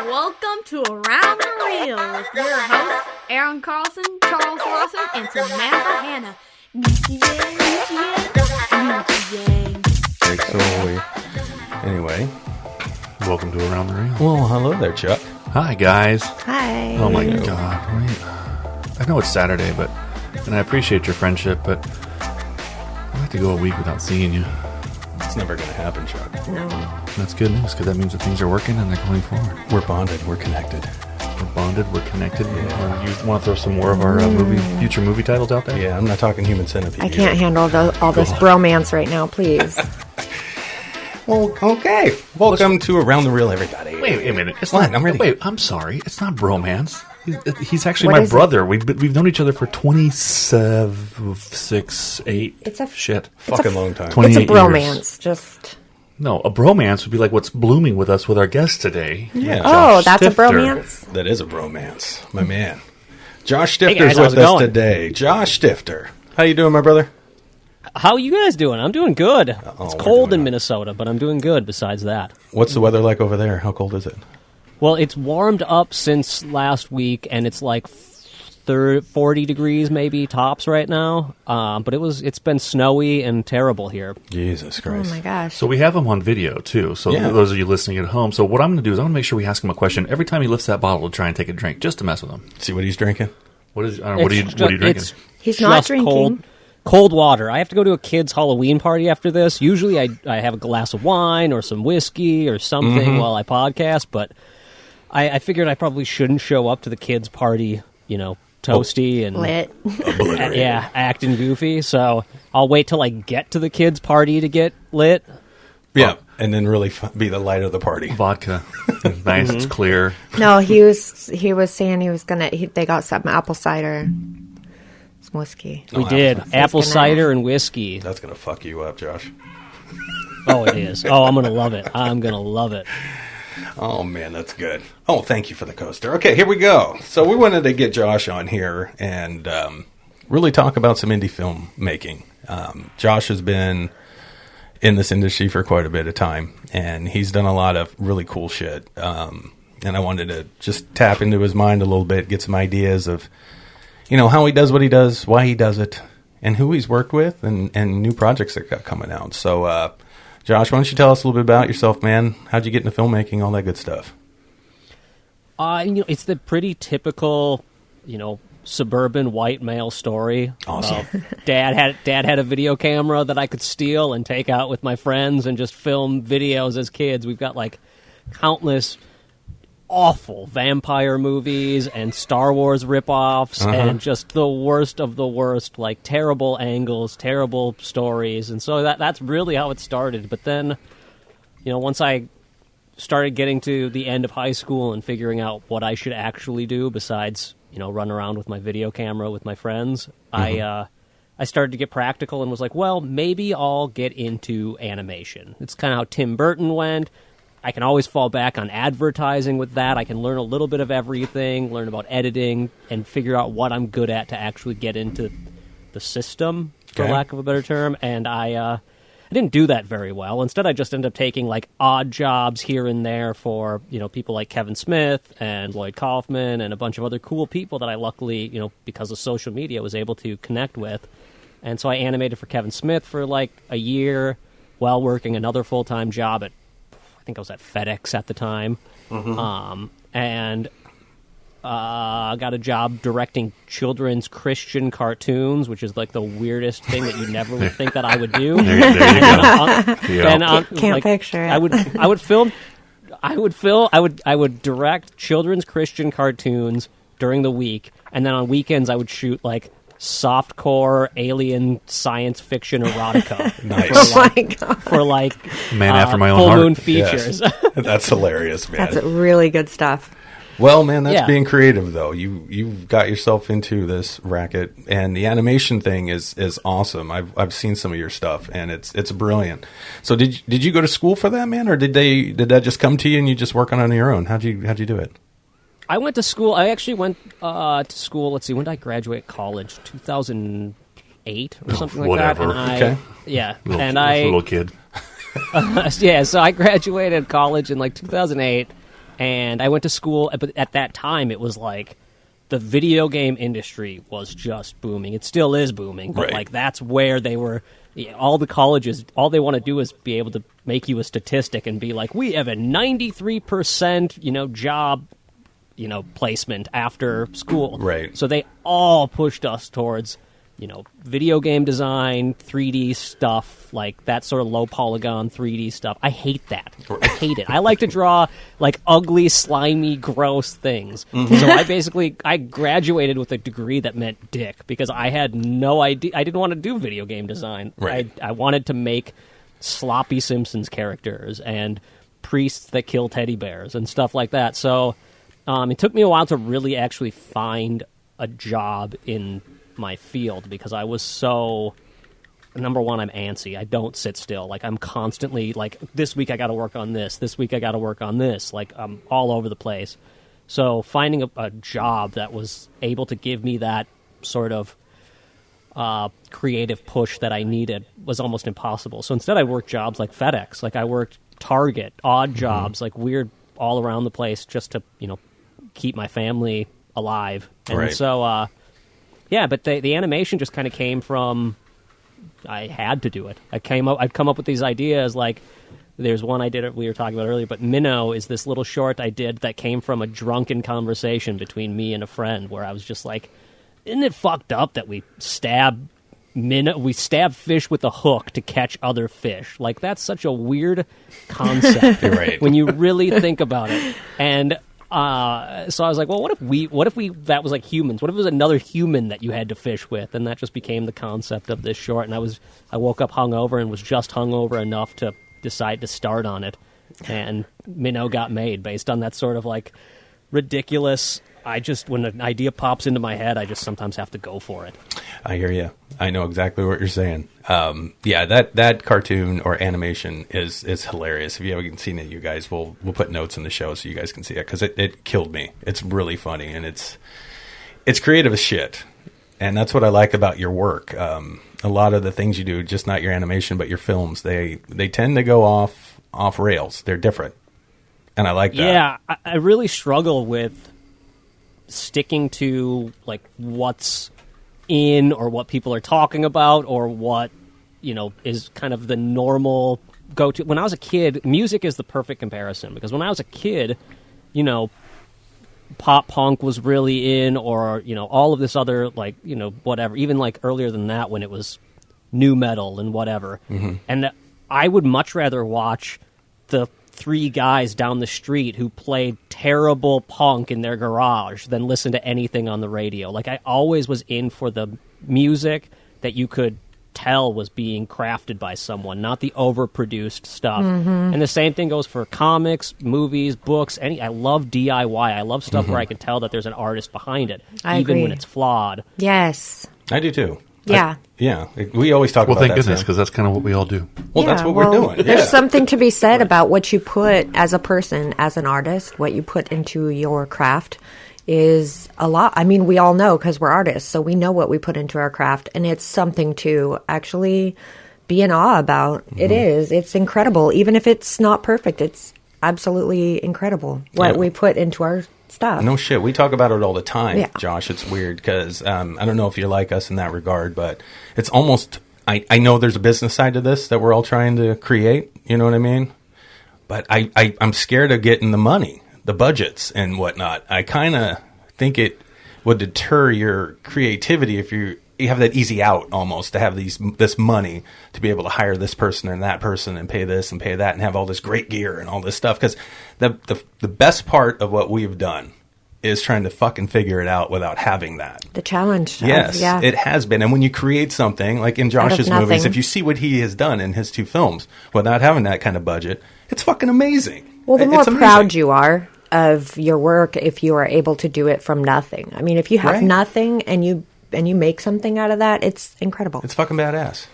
Welcome to Around the Reel with your hosts, Aaron Carlson, Charles Lawson, and Samantha Hanna. Anyway, welcome to Around the Reel. Well, hello there, Chuck. Hi, guys. Hi. Oh, my God. I know it's Saturday, and I appreciate your friendship, but I'd like to go a week without seeing you. It's never going to happen, Chuck. No. That's good news, because that means that things are working and they're going forward. We're bonded. We're connected. We're bonded. We're connected. Yeah. You want to throw some more of our future movie titles out there? Yeah, I'm not talking Human Centipede. I can't handle all this bromance right now, please. Well, okay. Welcome to Around the Reel, everybody. Wait a minute. It's what? Not, I'm ready. Wait, I'm sorry. It's not bromance. He's actually my brother. We've known each other for 27, 6, 8. It's a fucking long time. It's a bromance. Years. No, a bromance would be like what's blooming with us with our guest today. Yeah. Josh that's Stifter. A bromance? That is a bromance, my man. Josh Stifter's with us today. Josh Stifter. How you doing, my brother? How are you guys doing? I'm doing good. It's cold in Minnesota, but I'm doing good besides that. What's the weather like over there? How cold is it? Well, it's warmed up since last week, and it's like 40 degrees maybe tops right now. But it's been snowy and terrible here. Jesus Christ. Oh, my gosh. So we have him on video, too. So those of you listening at home. So what I'm going to do is I'm going to make sure we ask him a question every time he lifts that bottle to try and take a drink, just to mess with him. See what he's drinking? What are you drinking? He's not drinking. Cold water. I have to go to a kid's Halloween party after this. Usually I have a glass of wine or some whiskey or something while I podcast, but I figured I probably shouldn't show up to the kids' party, toasty and lit. Acting goofy. So I'll wait till I get to the kids' party to get lit. Yeah, and then really be the light of the party. Vodka. It's nice, it's clear. No, he was saying he was they got some apple cider. Some whiskey. We did. Apple cider and whiskey. That's going to fuck you up, Josh. Oh, it is. Oh, I'm going to love it. I'm going to love it. Oh, man, that's good. Oh, thank you for the coaster. Okay, here we go. So we wanted to get Josh on here and really talk about some indie film making. Josh has been in this industry for quite a bit of time, and he's done a lot of really cool shit. And I wanted to just tap into his mind a little bit, get some ideas of, how he does what he does, why he does it, and who he's worked with, and new projects that got coming out. So, Josh, why don't you tell us a little bit about yourself, man? How'd you get into filmmaking, all that good stuff? It's the pretty typical, suburban white male story. Awesome. Dad had a video camera that I could steal and take out with my friends and just film videos as kids. We've got like countless awful vampire movies and Star Wars ripoffs and just the worst of the worst, like terrible angles, terrible stories. And so that's really how it started. But then, once I started getting to the end of high school and figuring out what I should actually do besides, run around with my video camera with my friends, I started to get practical and was like, well, maybe I'll get into animation. It's kind of how Tim Burton went. I can always fall back on advertising with that. I can learn a little bit of everything, learn about editing, and figure out what I'm good at to actually get into the system, for lack of a better term. And I didn't do that very well. Instead, I just ended up taking like odd jobs here and there for people like Kevin Smith and Lloyd Kaufman and a bunch of other cool people that I luckily, because of social media, was able to connect with. And so I animated for Kevin Smith for like a year while working another full-time job at, I think I was at FedEx at the time, and got a job directing children's Christian cartoons, which is like the weirdest thing that you never would think that I would do. There you go. Can't picture it. I would direct children's Christian cartoons during the week, and then on weekends I would shoot like softcore alien science fiction erotica. Nice. For like man after my own full heart. moon features. Yes. That's hilarious, man. That's really good stuff. Well, man, that's being creative, though. You've got yourself into this racket, and the animation thing is awesome. I've seen some of your stuff, and it's brilliant. So did you go to school for that, man, or did that just come to you and you just work on your own? How'd you do it? I went to school. I actually went to school. Let's see, when did I graduate college? 2000. 2008 or something like whatever. that. And Okay. yeah, Little, and I little kid. yeah, so I graduated college in like 2008, and I went to school. But at that time, it was like the video game industry was just booming. It still is booming, but Right. like that's where they were. Yeah, all the colleges, all they want to do is be able to make you a statistic and be like, we have a 93%, job, placement after school. Right. So they all pushed us towards, video game design, 3D stuff, like that sort of low polygon 3D stuff. I hate that. I hate it. I like to draw like ugly, slimy, gross things. Mm-hmm. So I graduated with a degree that meant dick because I had no idea. I didn't want to do video game design. Right. I wanted to make sloppy Simpsons characters and priests that kill teddy bears and stuff like that. So it took me a while to really actually find a job in my field because I was so, number one, I'm antsy. I don't sit still. Like I'm constantly like, this week I got to work on this. This week I got to work on this. Like I'm all over the place. So finding a job that was able to give me that sort of creative push that I needed was almost impossible. So instead I worked jobs like FedEx. Like I worked Target, odd jobs, like weird all around the place just to, keep my family alive. And Right. so, yeah, but the animation just kind of came from, I had to do it. I'd come up with these ideas like, there's one I did, we were talking about earlier, but Minnow is this little short I did that came from a drunken conversation between me and a friend where I was just like, isn't it fucked up that we stab fish with a hook to catch other fish? Like, that's such a weird concept Right. when you really think about it. And so I was like, well, what if we that was like humans? What if it was another human that you had to fish with? And that just became the concept of this short. And I woke up hungover and was just hungover enough to decide to start on it. And Minnow got made based on that sort of like ridiculous. When an idea pops into my head, I just sometimes have to go for it. I hear you. I know exactly what you're saying. Yeah, that cartoon or animation is hilarious. If you haven't seen it, you guys, we'll put notes in the show so you guys can see it because it killed me. It's really funny and it's creative as shit, and that's what I like about your work. A lot of the things you do, just not your animation, but your films, they tend to go off rails. They're different, and I like that. Yeah, I really struggle with sticking to like what's in or what people are talking about or what is kind of the normal go-to. When I was a kid, music is the perfect comparison because when I was a kid, pop punk was really in, or all of this other like whatever, even like earlier than that when it was nu metal and whatever. Mm-hmm. And I would much rather watch the three guys down the street who played terrible punk in their garage than listen to anything on the radio. Like I always was in for the music that you could tell was being crafted by someone, not the overproduced stuff. Mm-hmm. And the same thing goes for comics, movies, books. I love DIY. I love stuff where I can tell that there's an artist behind it, I even agree. when it's flawed. Yes. I do too. Yeah. Yeah. We always talk Well, about thank that. goodness, Sam. because that's kind of what we all do. Well, that's Yeah, what we're doing. Yeah. There's something to be said about what you put as a person, as an artist, what you put into your craft is a lot. I mean, we all know because we're artists, so we know what we put into our craft, and it's something to actually be in awe about. Mm-hmm. It is. It's incredible. Even if it's not perfect, it's absolutely incredible what we put into our stuff. No shit. We talk about it all the time, Yeah. Josh. It's weird because I don't know if you're like us in that regard, but it's almost, I know there's a business side to this that we're all trying to create. You know what I mean? But I'm scared of getting the money, the budgets and whatnot. I kind of think it would deter your creativity if you have that easy out almost to have this money to be able to hire this person and that person and pay this and pay that and have all this great gear and all this stuff. Because the best part of what we've done is trying to fucking figure it out without having that. The challenge. Yes, yeah. it has been. And when you create something, like in Josh's nothing. movies, if you see what he has done in his 2 films without having that kind of budget, it's fucking amazing. Well, the more It's amazing. proud you are of your work if you are able to do it from nothing. I mean, if you have Right. nothing and you make something out of that, it's incredible. It's fucking badass.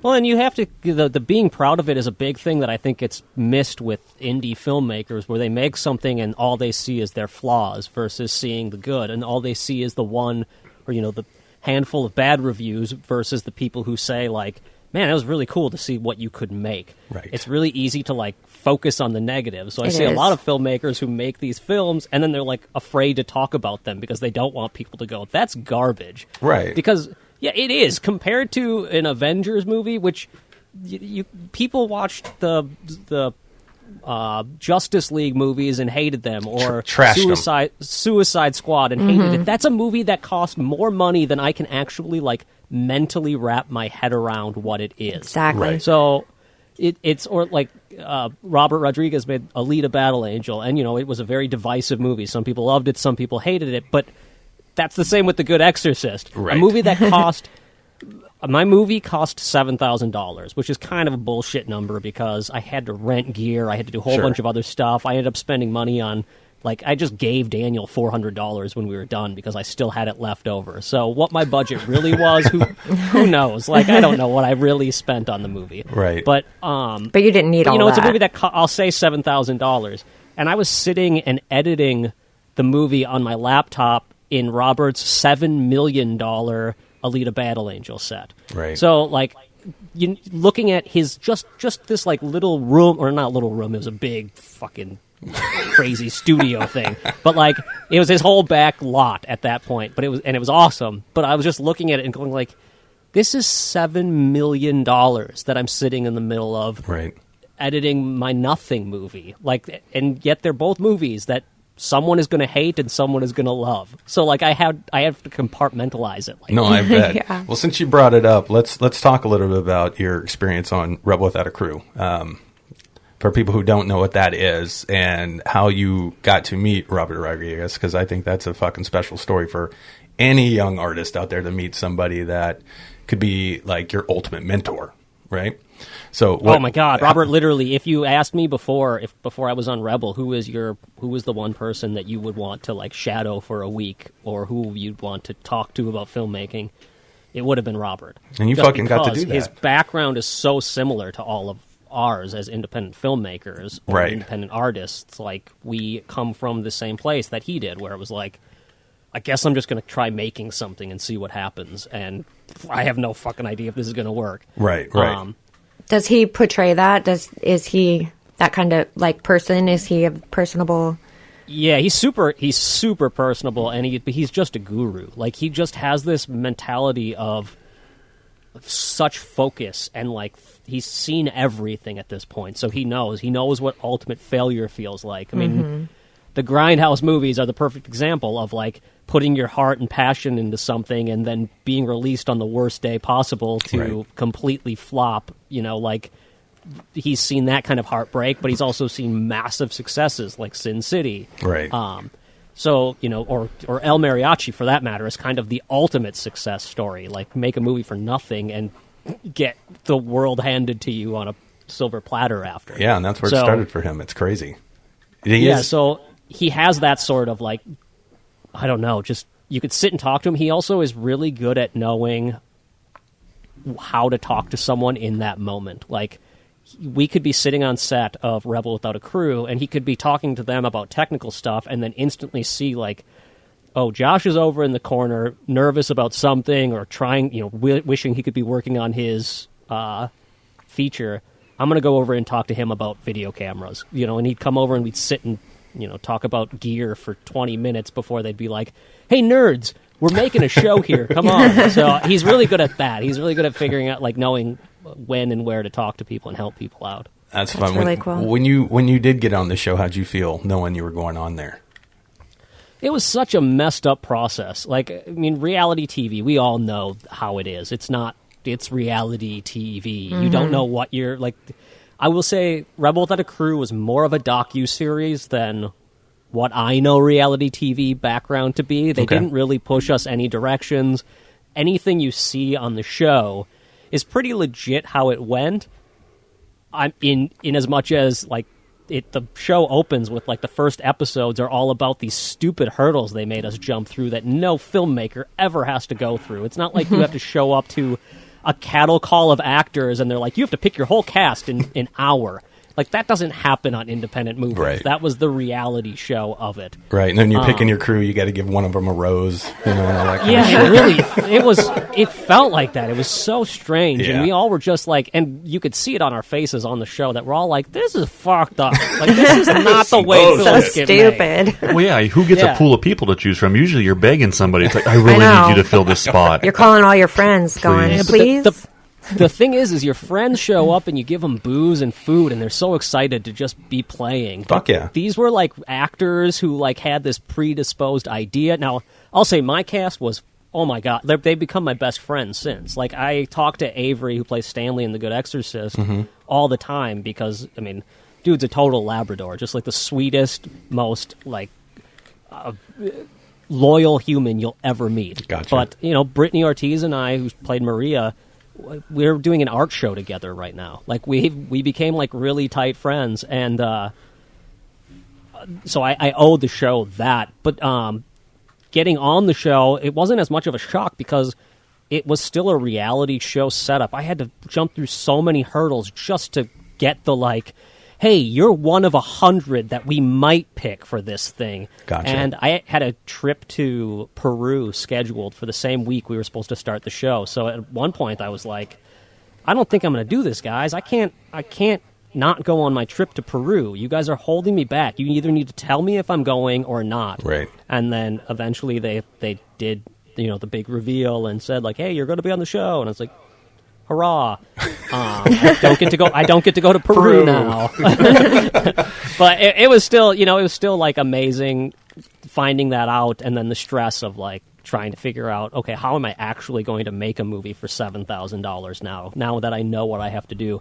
Well, and you have to, the being proud of it is a big thing that I think gets missed with indie filmmakers, where they make something and all they see is their flaws versus seeing the good, and all they see is the one, or handful of bad reviews versus the people who say, like, man, it was really cool to see what you could make. Right. It's really easy to, like, focus on the negative. So I It see a is. lot of filmmakers who make these films, and then they're, like, afraid to talk about them because they don't want people to go, that's garbage. Right. Because, yeah, it is. Compared to an Avengers movie, which people watched the Justice League movies and hated them, or Trashed them. Suicide Squad and hated it. That's a movie that cost more money than I can actually, like, mentally wrap my head around what it is. Exactly. Right. So it's or like Robert Rodriguez made Alita Battle Angel, and it was a very divisive movie. Some people loved it, some people hated it, but that's the same with The Good Exorcist. Right. A movie that cost my movie cost $7,000, which is kind of a bullshit number because I had to rent gear, I had to do a whole Sure. bunch of other stuff. I ended up spending money on, like, I just gave Daniel $400 when we were done because I still had it left over. So what my budget really was, who knows? Like, I don't know what I really spent on the movie. Right. But But you didn't need all it's a that. movie that I'll say $7,000, and I was sitting and editing the movie on my laptop in Robert's $7 million Alita Battle Angel set. Right. So, like, looking at his just this, like, little room, or not little room, it was a big fucking crazy studio thing, but, like, it was his whole back lot at that point. But it was awesome. But I was just looking at it and going, like, this is $7 million that I'm sitting in the middle of Right. editing my nothing movie. Like, and yet they're both movies that someone is going to hate and someone is going to love. So, like, I have to compartmentalize it. Like, No, I bet. Yeah. Well, since you brought it up, let's talk a little bit about your experience on Rebel Without a Crew. For people who don't know what that is and how you got to meet Robert Rodriguez, because I think that's a fucking special story for any young artist out there to meet somebody that could be like your ultimate mentor, right? So, oh my God, Robert! Literally, if you asked me before I was on Rebel, who was the one person that you would want to, like, shadow for a week, or who you'd want to talk to about filmmaking, it would have been Robert. And you Just fucking got to because do that. His background is so similar to all of ours as independent filmmakers or Right. independent artists. Like, we come from the same place that he did, where it was like, I guess I'm just going to try making something and see what happens, and I have no fucking idea if this is going to work. Right. Does he portray that? Is he that kind of, like, person? Is he a personable? Yeah, he's super personable, and he's just a guru. Like, he just has this mentality of such focus, and, like, he's seen everything at this point, so he knows what ultimate failure feels like. I mean, the Grindhouse movies are the perfect example of, like, putting your heart and passion into something and then being released on the worst day possible to Right. completely flop. Like, he's seen that kind of heartbreak, but he's also seen massive successes like Sin City. Right. So, or El Mariachi, for that matter, is kind of the ultimate success story. Like, make a movie for nothing and get the world handed to you on a silver platter after. Yeah, and that's where it So- started for him. It's crazy. So he has that sort of, like, I don't know, just you could sit and talk to him. He also is really good at knowing how to talk to someone in that moment. Like, we could be sitting on set of Rebel Without a Crew, and he could be talking to them about technical stuff, and then instantly see, like, oh, Josh is over in the corner, nervous about something, or trying, wishing he could be working on his feature. I'm going to go over and talk to him about video cameras, and he'd come over and we'd sit and, talk about gear for 20 minutes before they'd be like, hey, nerds, we're making a show here. Come on. So he's really good at that. He's really good at figuring out, like, knowing when and where to talk to people and help people out. That's fun. really cool. When you did get on the show, how'd you feel knowing you were going on there? It was such a messed up process. Like, I mean, reality TV, we all know how it is. It's reality TV. You don't know what you're, like, I will say Rebel Without a Crew was more of a docu-series than what I know reality TV background to be. They Okay. didn't really push us any directions. Anything you see on the show is pretty legit how it went. I'm in as much as, like, the show opens with, like, the first episodes are all about these stupid hurdles they made us jump through that no filmmaker ever has to go through. It's not like you have to show up to a cattle call of actors and they're like, you have to pick your whole cast in an hour. Like, that doesn't happen on independent movies. Right. That was the reality show of it. Right, and then you're picking your crew. You got to give one of them a rose, and all that kind of Yeah, shit. it felt like that. It was so strange. Yeah. And we all were just like, and you could see it on our faces on the show that we're all like, this is fucked up. Like, this is not the way So films get made. stupid. Well, yeah, who gets Yeah. a pool of people to choose from? Usually you're begging somebody. It's like, I really know. need you to fill this spot. You're calling all your friends, going, Please. Yeah, but please. the thing is your friends show up and you give them booze and food and they're so excited to just be playing. Fuck yeah. These were like actors who like had this predisposed idea. Now, I'll say my cast was, oh my God, they've become my best friends since. Like, I talk to Avery, who plays Stanley in The Good Exorcist, all the time because, I mean, dude's a total Labrador, just like the sweetest, most like loyal human you'll ever meet. Gotcha. But, you know, Brittany Ortiz and I, who played Maria, we're doing an art show together right now. Like, we became like really tight friends, and so I owed the show that. But getting on the show, it wasn't as much of a shock because it was still a reality show setup. I had to jump through so many hurdles just to get the like, hey, you're one of 100 that we might pick for this thing. Gotcha. And I had a trip to Peru scheduled for the same week we were supposed to start the show. So at one point I was like, I don't think I'm going to do this, guys. I can't not go on my trip to Peru. You guys are holding me back. You either need to tell me if I'm going or not. Right. And then eventually they did, you know, the big reveal and said like, hey, you're going to be on the show. And I was like, hurrah! I don't get to go to Peru now. But it was still, you know, it was still like amazing finding that out, and then the stress of like trying to figure out, okay, how am I actually going to make a movie for $7,000 now that I know what I have to do.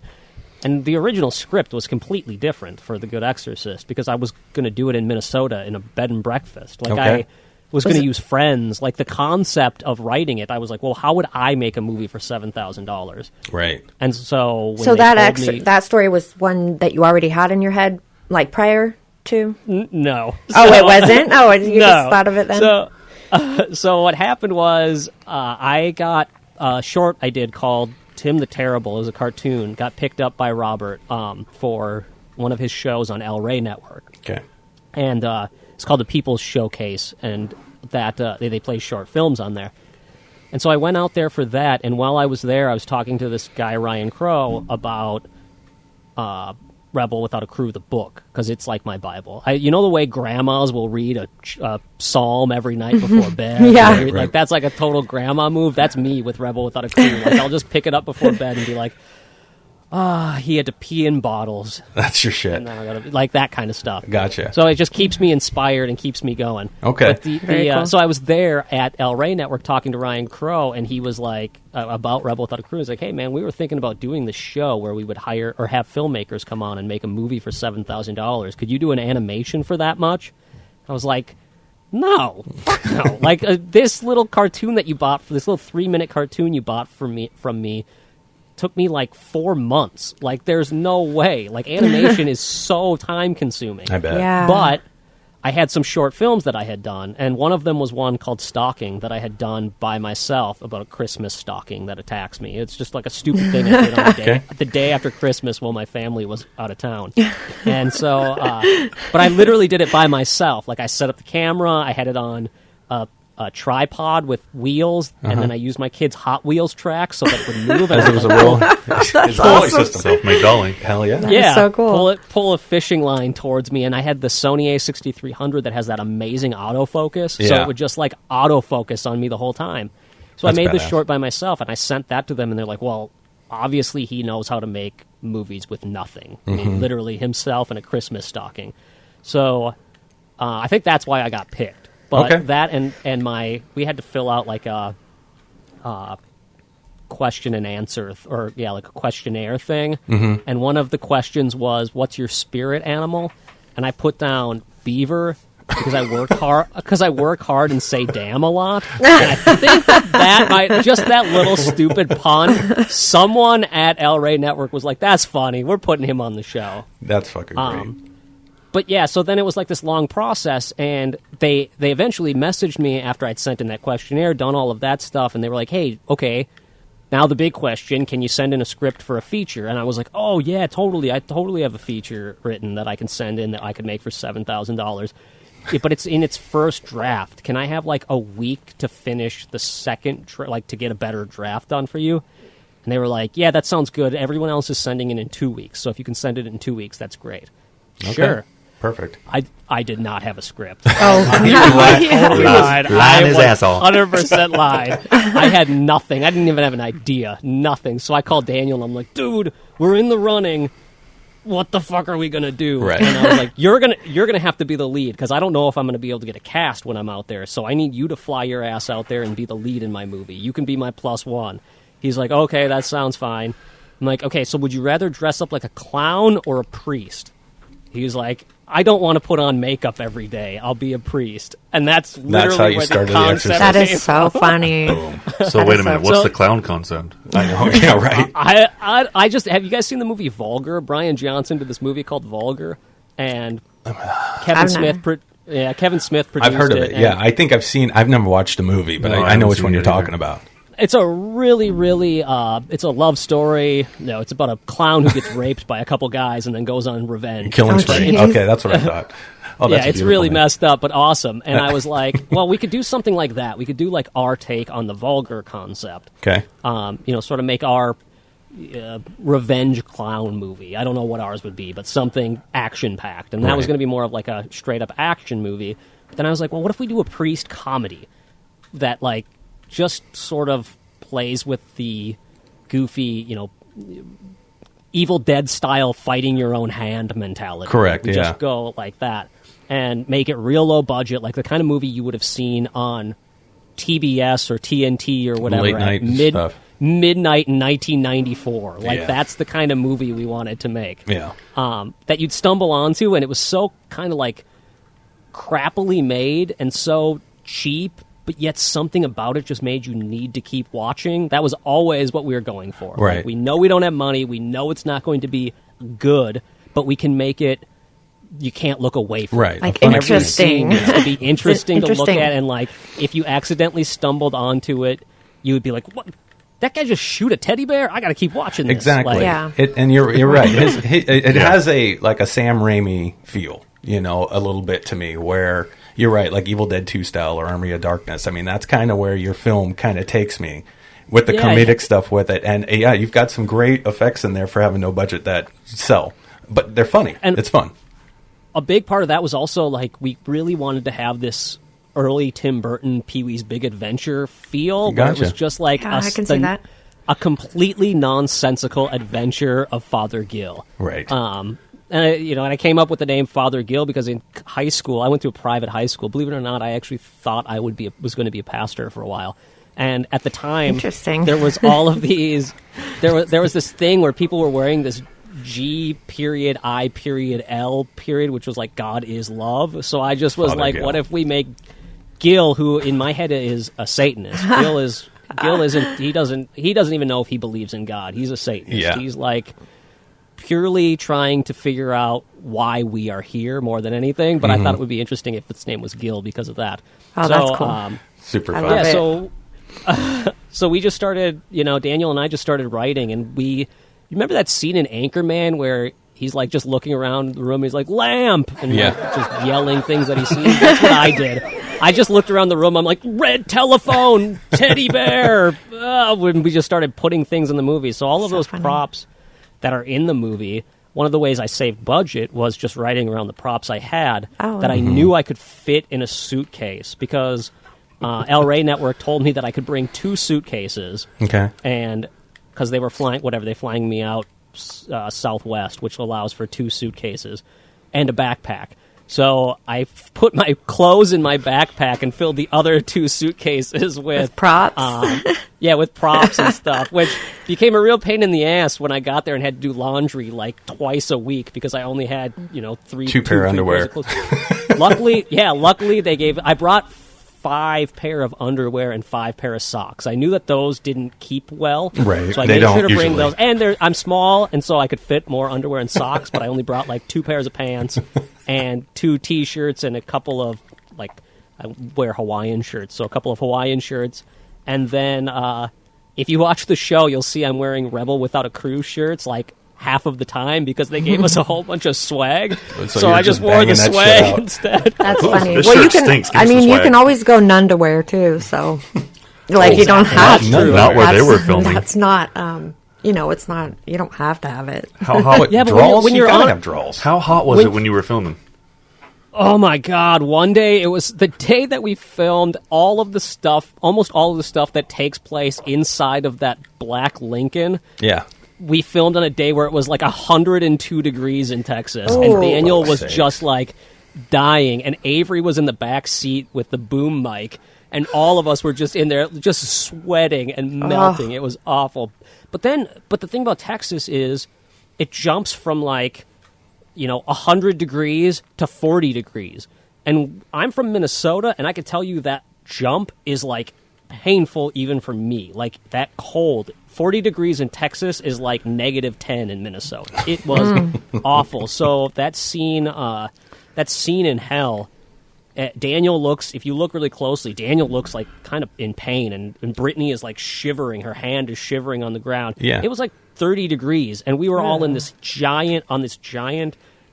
And the original script was completely different for The Good Exorcist because I was going to do it in Minnesota in a bed and breakfast. Like, Okay. I was going to use friends. Like, the concept of writing it, I was like, well, how would I make a movie for $7,000? Right. And so when So they that told me, that story was one that you already had in your head, like prior to? no. Oh, it wasn't? Oh, you No. just thought of it then? So what happened was I got a short I did called Tim the Terrible. It was a cartoon. Got picked up by Robert for one of his shows on El Rey Network. Okay. And it's called the People's Showcase, and that they play short films on there. And so I went out there for that, and while I was there, I was talking to this guy, Ryan Crow, about Rebel Without a Crew, the book, because it's like my Bible. You know the way grandmas will read a psalm every night before bed? Yeah. Like, Right. that's like a total grandma move. That's me with Rebel Without a Crew. Like, I'll just pick it up before bed and be like, he had to pee in bottles. That's your shit. And now I gotta, like that kind of stuff. Gotcha. So it just keeps me inspired and keeps me going. Okay. But Very cool. so I was there at El Rey Network talking to Ryan Crow, and he was like, about Rebel Without a Crew. He's like, hey, man, we were thinking about doing this show where we would hire or have filmmakers come on and make a movie for $7,000. Could you do an animation for that much? I was like, no. Fuck no. Like, this little cartoon that you bought, for this little 3-minute cartoon you bought from me, took me like 4 months. Like, there's no way. Like, animation is so time consuming. I bet. Yeah. But I had some short films that I had done, and one of them was one called Stalking that I had done by myself about a Christmas stalking that attacks me. It's just like a stupid thing I did on the day after Christmas while my family was out of town. And so, but I literally did it by myself. Like, I set up the camera, I had it on a tripod with wheels, and then I used my kid's Hot Wheels track so that it would move. As it was a real it's a dolly system. Self-made dolly. Hell yeah. Yeah, so cool. Pull a fishing line towards me, and I had the Sony A6300 that has that amazing autofocus, so Yeah. it would just like autofocus on me the whole time. So That's I made this badass. short by myself, and I sent that to them, and they're like, "Well, obviously he knows how to make movies with nothing. I mean, literally himself and a Christmas stocking." So I think that's why I got picked. But Okay. that and we had to fill out like a question and answer like a questionnaire thing, and one of the questions was, what's your spirit animal? And I put down beaver because I work hard and say damn a lot. And I think that might, just that little stupid pun, someone at El Rey Network was like, that's funny, we're putting him on the show. That's fucking great. But yeah, so then it was like this long process, and they eventually messaged me after I'd sent in that questionnaire, done all of that stuff, and they were like, hey, okay, Now the big question, can you send in a script for a feature? And I was like, oh, yeah, totally. I totally have a feature written that I can send in that I could make for $7,000. But it's in its first draft. Can I have like a week to finish the second, to get a better draft done for you? And they were like, yeah, that sounds good. Everyone else is sending it in 2 weeks. So if you can send it in 2 weeks, that's great. Okay. Sure. Perfect. I did not have a script. Oh, Totally lied. Lying I his ass off. 100% lied. I had nothing. I didn't even have an idea. Nothing. So I called Daniel and I'm like, dude, we're in the running. What the fuck are we gonna do? Right. And I was like, you're gonna have to be the lead because I don't know if I'm gonna be able to get a cast when I'm out there. So I need you to fly your ass out there and be the lead in my movie. You can be my +1. He's like, okay, that sounds fine. I'm like, okay, so would you rather dress up like a clown or a priest? He was like, I don't want to put on makeup every day. I'll be a priest. And that's literally how you where started the concept exercise. that came is so funny. So wait a minute. What's So- the clown concept? I know. Yeah, right. I just have you guys seen the movie Vulgar? Brian Johnson did this movie called Vulgar, and Kevin I've Smith. never- Kevin Smith produced I've heard of it. and Yeah, I think I've never watched the movie, but No, I I know haven't which seen one it you're talking either. about. it's a really, really. It's a love story. No, it's about a clown who gets raped by a couple guys and then goes on revenge. Killing Oh, Spree. jeez. Okay, that's what I thought. Oh, Yeah, that's a it's beautiful really name. messed up, but awesome. And I was like, well, we could do something like that. We could do like our take on the Vulgar concept. Okay. Sort of make our revenge clown movie. I don't know what ours would be, but something action packed. And that was Right. going to be more of like a straight up action movie. But then I was like, well, what if we do a priest comedy that like just sort of plays with the goofy, Evil Dead style fighting your own hand mentality. Correct, We yeah. just go like that and make it real low budget, like the kind of movie you would have seen on TBS or TNT or whatever Late at night stuff. midnight in 1994. Like Yeah. that's the kind of movie we wanted to make. Yeah. That you'd stumble onto, and it was so kind of like crappily made and so cheap, but yet something about it just made you need to keep watching. That was always what we were going for. Right. Like, we know we don't have money. We know it's not going to be good, but we can make it. You can't look away from Right. it. Like A fun Every scene interesting. needs to be interesting to look Interesting. at, and like if you accidentally stumbled onto it, you would be like, "What? That guy just shoot a teddy bear? I got to keep watching this." Exactly. Like, Yeah. And you're right. It has a Sam Raimi feel, a little bit to me, where you're right, like Evil Dead 2 style or Army of Darkness. I mean, that's kind of where your film kind of takes me with the Yeah, comedic yeah. stuff with it. And yeah, you've got some great effects in there for having no budget that sell, but they're funny. And- it's fun. A big part of that was also like we really wanted to have this early Tim Burton Pee-wee's Big Adventure feel, where it was Gotcha. just like Yeah, I can see that. a completely nonsensical adventure of Father Gill. Right. And I came up with the name Father Gill because in high school, I went to a private high school. Believe it or not, I actually thought I was going to be a pastor for a while. And at the time, Interesting. there was all of these. There was this thing where people were wearing this G.I.L., which was like God is love. So I just was Father like, Gill. what if we make Gil, who in my head is a Satanist? Gil isn't. He doesn't even know if he believes in God. He's a Satanist. Yeah. He's like purely trying to figure out why we are here more than anything. But I thought it would be interesting if its name was Gil because of that. Oh, that's cool. Super I fun. love Yeah, it. so we just started, Daniel and I just started writing, and you remember that scene in Anchorman where he's like just looking around the room, and he's like, lamp, and Yeah. like, just yelling things that he sees. That's what I did. I just looked around the room, I'm like, red telephone, teddy bear, when we just started putting things in the movie. So all of So those funny. props that are in the movie, one of the ways I saved budget was just writing around the props I had Oh. that I knew I could fit in a suitcase because El Rey Network told me that I could bring 2 suitcases, Okay. and because they were flying me out Southwest, which allows for 2 suitcases and a backpack. So I put my clothes in my backpack and filled the other 2 suitcases with props. with props and stuff, which became a real pain in the ass when I got there and had to do laundry like twice a week because I only had, 2 pair of underwear. pairs of clothes. Luckily I brought 5 pair of underwear and 5 pair of socks. I knew that those didn't keep well. Right. So I They made don't sure to bring usually. those. And I'm small, and so I could fit more underwear and socks, but I only brought like 2 pairs of pants and 2 T-shirts and a couple of, I wear Hawaiian shirts, so a couple of Hawaiian shirts. And then if you watch the show, you'll see I'm wearing Rebel Without a Crew shirts like half of the time because they gave us a whole bunch of swag. So I just wore the swag instead. That's Cool. funny. This Well, you shirt can. stinks. Give I us the mean, you swag. can always go none to wear too. So, like, you don't have to. Not where they were filming. That's not. It's not. You don't have to have it. How hot? Yeah, but Draws? when You you're gotta on, have draws. How hot was it when you were filming? oh my God! One day, it was the day that we filmed almost all of the stuff that takes place inside of that black Lincoln. Yeah. We filmed on a day where it was like 102 degrees in Texas, Oh, and Daniel for was sakes. just like dying, and Avery was in the back seat with the boom mic, and all of us were just in there, just sweating and melting. It was awful. But the thing about Texas is, it jumps from 100 degrees to 40 degrees, and I'm from Minnesota, and I can tell you that jump is like painful even for me. Like that cold. 40 degrees in Texas is like -10 in Minnesota. It was awful. So that scene in hell, Daniel looks, if you look really closely, Daniel looks like kind of in pain, and Brittany is like shivering. Her hand is shivering on the ground. Yeah. It was like 30 degrees, and we were all in this giant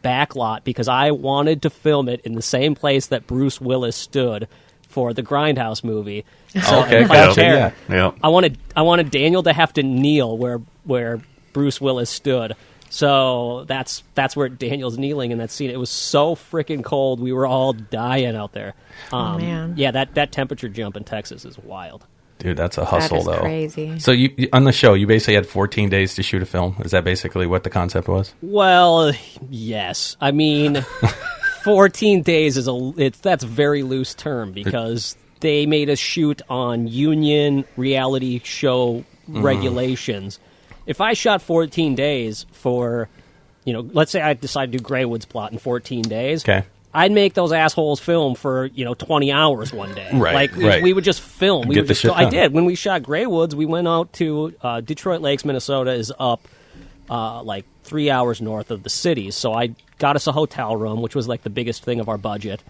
back lot because I wanted to film it in the same place that Bruce Willis stood for the Grindhouse movie. So, Okay, in Planet gotcha, Terror, Yeah. I wanted Daniel to have to kneel where Bruce Willis stood. So that's where Daniel's kneeling in that scene. It was so freaking cold. We were all dying out there. Man. Yeah, that temperature jump in Texas is wild. Dude, that's a hustle, is though. crazy. So you on the show, you basically had 14 days to shoot a film. Is that basically what the concept was? Well, yes. I mean, 14 days that's a very loose term because they made us shoot on union reality show regulations. If I shot 14 days for, let's say I decided to do Greywood's plot in 14 days. Okay. I'd make those assholes film for 20 hours one day. Right, Like right. we would just film. We Get would the just shit I done. did when we shot Greywood's. We went out to Detroit Lakes, Minnesota, is up 3 hours north of the city. So I got us a hotel room, which was like the biggest thing of our budget.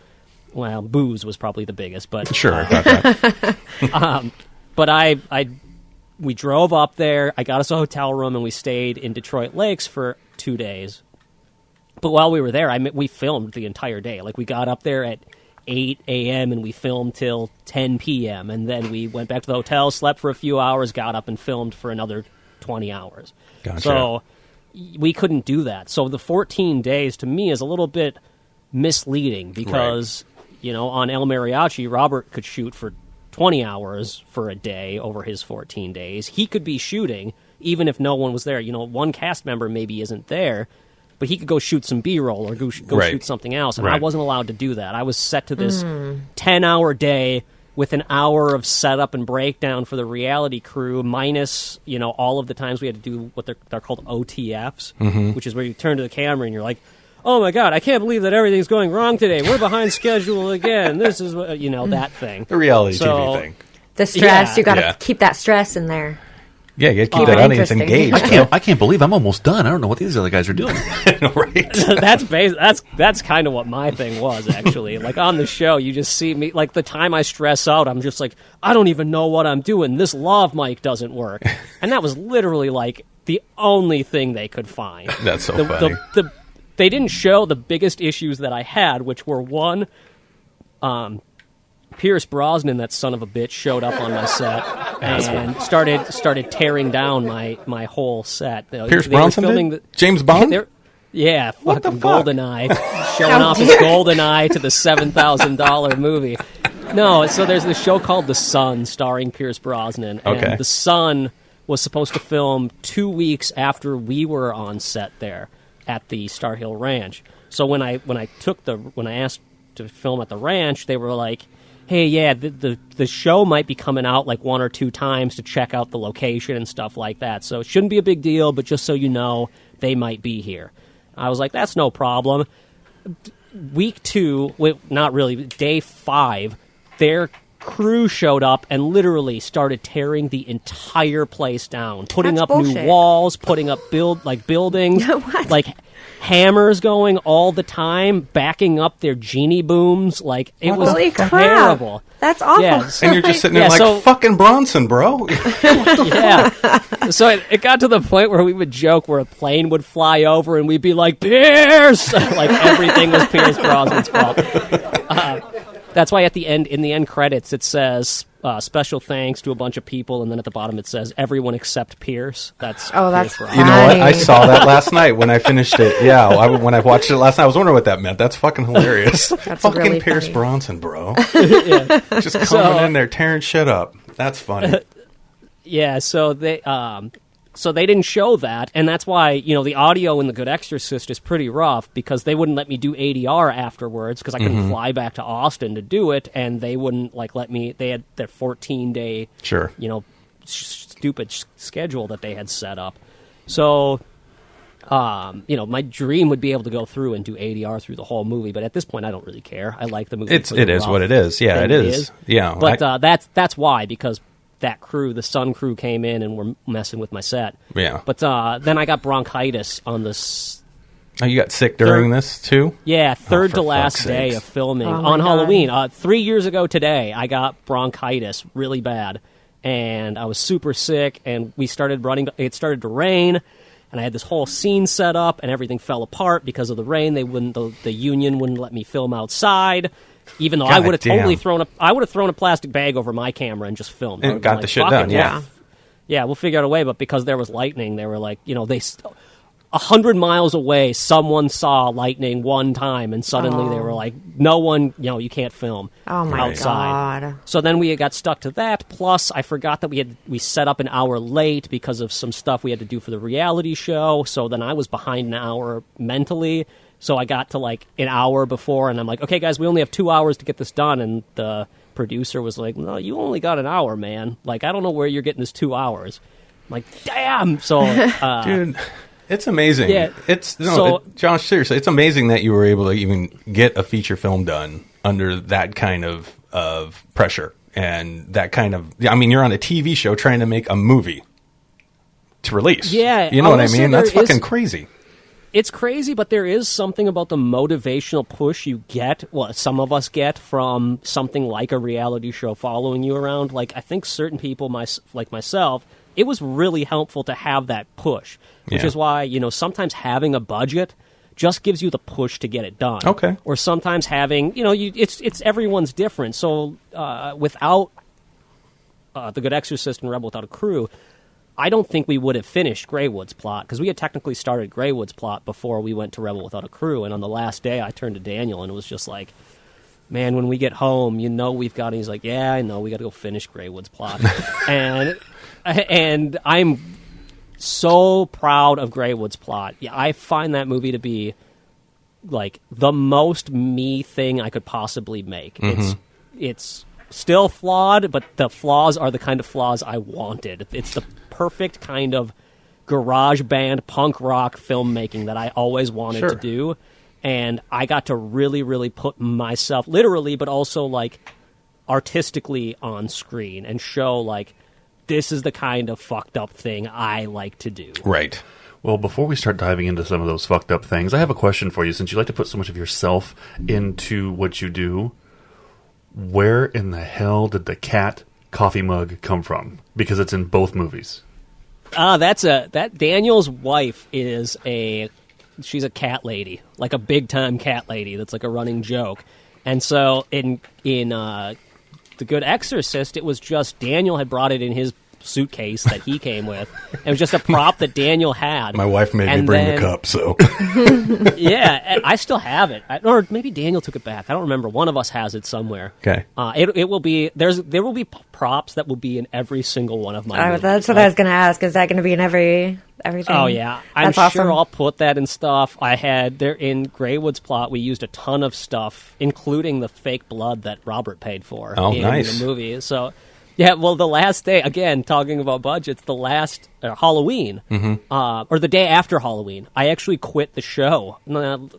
Well, booze was probably the biggest, but Sure. I got that. but we drove up there. I got us a hotel room, and we stayed in Detroit Lakes for 2 days. But while we were there, we filmed the entire day. Like, we got up there at 8 a.m., and we filmed till 10 p.m., and then we went back to the hotel, slept for a few hours, got up and filmed for another 20 hours. Gotcha. So we couldn't do that. So the 14 days, to me, is a little bit misleading because, on El Mariachi, Robert could shoot for 20 hours for a day over his 14 days. He could be shooting even if no one was there. One cast member maybe isn't there, but he could go shoot some B-roll or go Right. shoot something else. And I Right. wasn't allowed to do that. I was set to this 10-hour day with an hour of setup and breakdown for the reality crew, minus, all of the times we had to do what they're called OTFs, which is where you turn to the camera and you're like, oh my God, I can't believe that everything's going wrong today. We're behind schedule again. This is, that thing. The reality So- TV thing. The stress. Yeah. You got to Yeah. keep that stress in there. Yeah, you got to keep Keep that it audience interesting. engaged. I can't believe I'm almost done. I don't know what these other guys are doing. Right. That's kind of what my thing was, actually. Like, on the show, you just see me, like, the time I stress out, I'm just like, I don't even know what I'm doing. This lav mic doesn't work. And that was literally, like, the only thing they could find. That's so funny. They didn't show the biggest issues that I had, which were, one, Pierce Brosnan, that son of a bitch, showed up on my set and started tearing down my whole set. Pierce They were Bronson filming did? James Bond? Yeah, What the fucking fuck? GoldenEye, showing off his GoldenEye to the $7,000 movie. No, so there's this show called The Sun, starring Pierce Brosnan, and Okay. The Sun was supposed to film 2 weeks after we were on set there at the Star Hill Ranch. So when I asked to film at the ranch, they were like, hey, yeah, the show might be coming out like 1 or 2 times to check out the location and stuff like that. So it shouldn't be a big deal, but just so you know, they might be here. I was like, that's no problem. Week 2, not really, day 5, their crew showed up and literally started tearing the entire place down, putting That's up bullshit. new walls, putting up buildings, What? like hammers going all the time, backing up their genie booms. Like, it was Holy crap. terrible. That's awful. Yeah, And you're just sitting there Yeah, like, so- fucking Bronson, bro. yeah. So it got to the point where we would joke where a plane would fly over and we'd be like, Pierce! Like, everything was Pierce Brosnan's fault. That's why in the end credits, it says, special thanks to a bunch of people, and then at the bottom it says, everyone except Pierce. That's that's Pierce Brosnan. You know what? I Funny. saw that last night when I finished it. Yeah, when I watched it last night, I was wondering what that meant. That's fucking hilarious. That's fucking really Pierce funny. Bronson, bro. Just coming in there, tearing shit up. That's funny. Yeah, so they didn't show that, and that's why, the audio in The Good Exorcist is pretty rough, because they wouldn't let me do ADR afterwards, because I couldn't fly back to Austin to do it, and they wouldn't let me. They had their 14-day Sure. stupid schedule that they had set up. So my dream would be able to go through and do ADR through the whole movie, but at this point I don't really care. I like the movie. It is what it is. Yeah, it is. Yeah, but that's why, because that crew, the Sun crew, came in and were messing with my set. Yeah. But then I got bronchitis on this. Oh, you got sick during this too? Yeah, third for to last fuck's day sakes. of filming Oh my on God. Halloween. 3 years ago today, I got bronchitis really bad, and I was super sick. And we started running. It started to rain, and I had this whole scene set up, and everything fell apart because of the rain. They wouldn't. The union wouldn't let me film outside, even though I God would have totally damn. thrown a plastic bag over my camera and just filmed. I And would've got been the shit "Fuck done, it, yeah. Yeah, we'll figure out a way. But because there was lightning, they were like, 100 miles away, someone saw lightning one time, and suddenly they were like, no one, you can't film Oh, my outside. God. So then we got stuck to that. Plus, I forgot that we set up an hour late because of some stuff we had to do for the reality show. So then I was behind an hour mentally. So I got to an hour before, and I'm like, okay, guys, we only have 2 hours to get this done. And the producer was like, no, you only got an hour, man. I don't know where you're getting this 2 hours. I'm like, damn. So, Dude, it's amazing. Yeah. So, Josh, seriously, it's amazing that you were able to even get a feature film done under that kind of pressure and that kind of. I mean, you're on a TV show trying to make a movie to release. Yeah, you know what I also mean. That's there is- fucking crazy. It's crazy, but there is something about the motivational push you get, some of us get from something like a reality show following you around. I think certain people, like myself, it was really helpful to have that push, which Yeah. is why, sometimes having a budget just gives you the push to get it done. Okay. Or sometimes having, it's everyone's different. So without The Good Exorcist and Rebel Without a Crew, I don't think we would have finished Greywood's plot, because we had technically started Greywood's plot before we went to Rebel Without a Crew, and on the last day I turned to Daniel and it was just like, man, when we get home, we've got, and he's like, yeah, I know, we got to go finish Greywood's plot. and I'm so proud of Greywood's plot. Yeah, I find that movie to be the most me thing I could possibly make. Mm-hmm. It's still flawed, but the flaws are the kind of flaws I wanted. It's the perfect kind of garage band punk rock filmmaking that I always wanted Sure. to do, and I got to really, really put myself, literally, but also artistically on screen and show this is the kind of fucked up thing I like to do. Right. Well, before we start diving into some of those fucked up things, I have a question for you. Since you like to put so much of yourself into what you do, where in the hell did the cat coffee mug come from? Because it's in both movies. That Daniel's wife she's a cat lady, a big time cat lady. That's a running joke. And so in The Good Exorcist, it was just Daniel had brought it in his suitcase that he came with. It was just a prop that Daniel had. My wife made me And bring then- the cup, so Yeah, and I still have it, or maybe Daniel took it back. I don't remember. One of us has it somewhere. okay. It will be there will be props that will be in every single one of my movies. That's what I was going to ask. Is that going to be in everything? Oh yeah, I'm That's sure awesome. I'll put that in stuff. I had there in Greywood's plot. We used a ton of stuff, including the fake blood that Robert paid for Oh, in nice. the movie. So, yeah. Well, the last day, again, talking about budgets, the last Halloween, or the day after Halloween, I actually quit the show.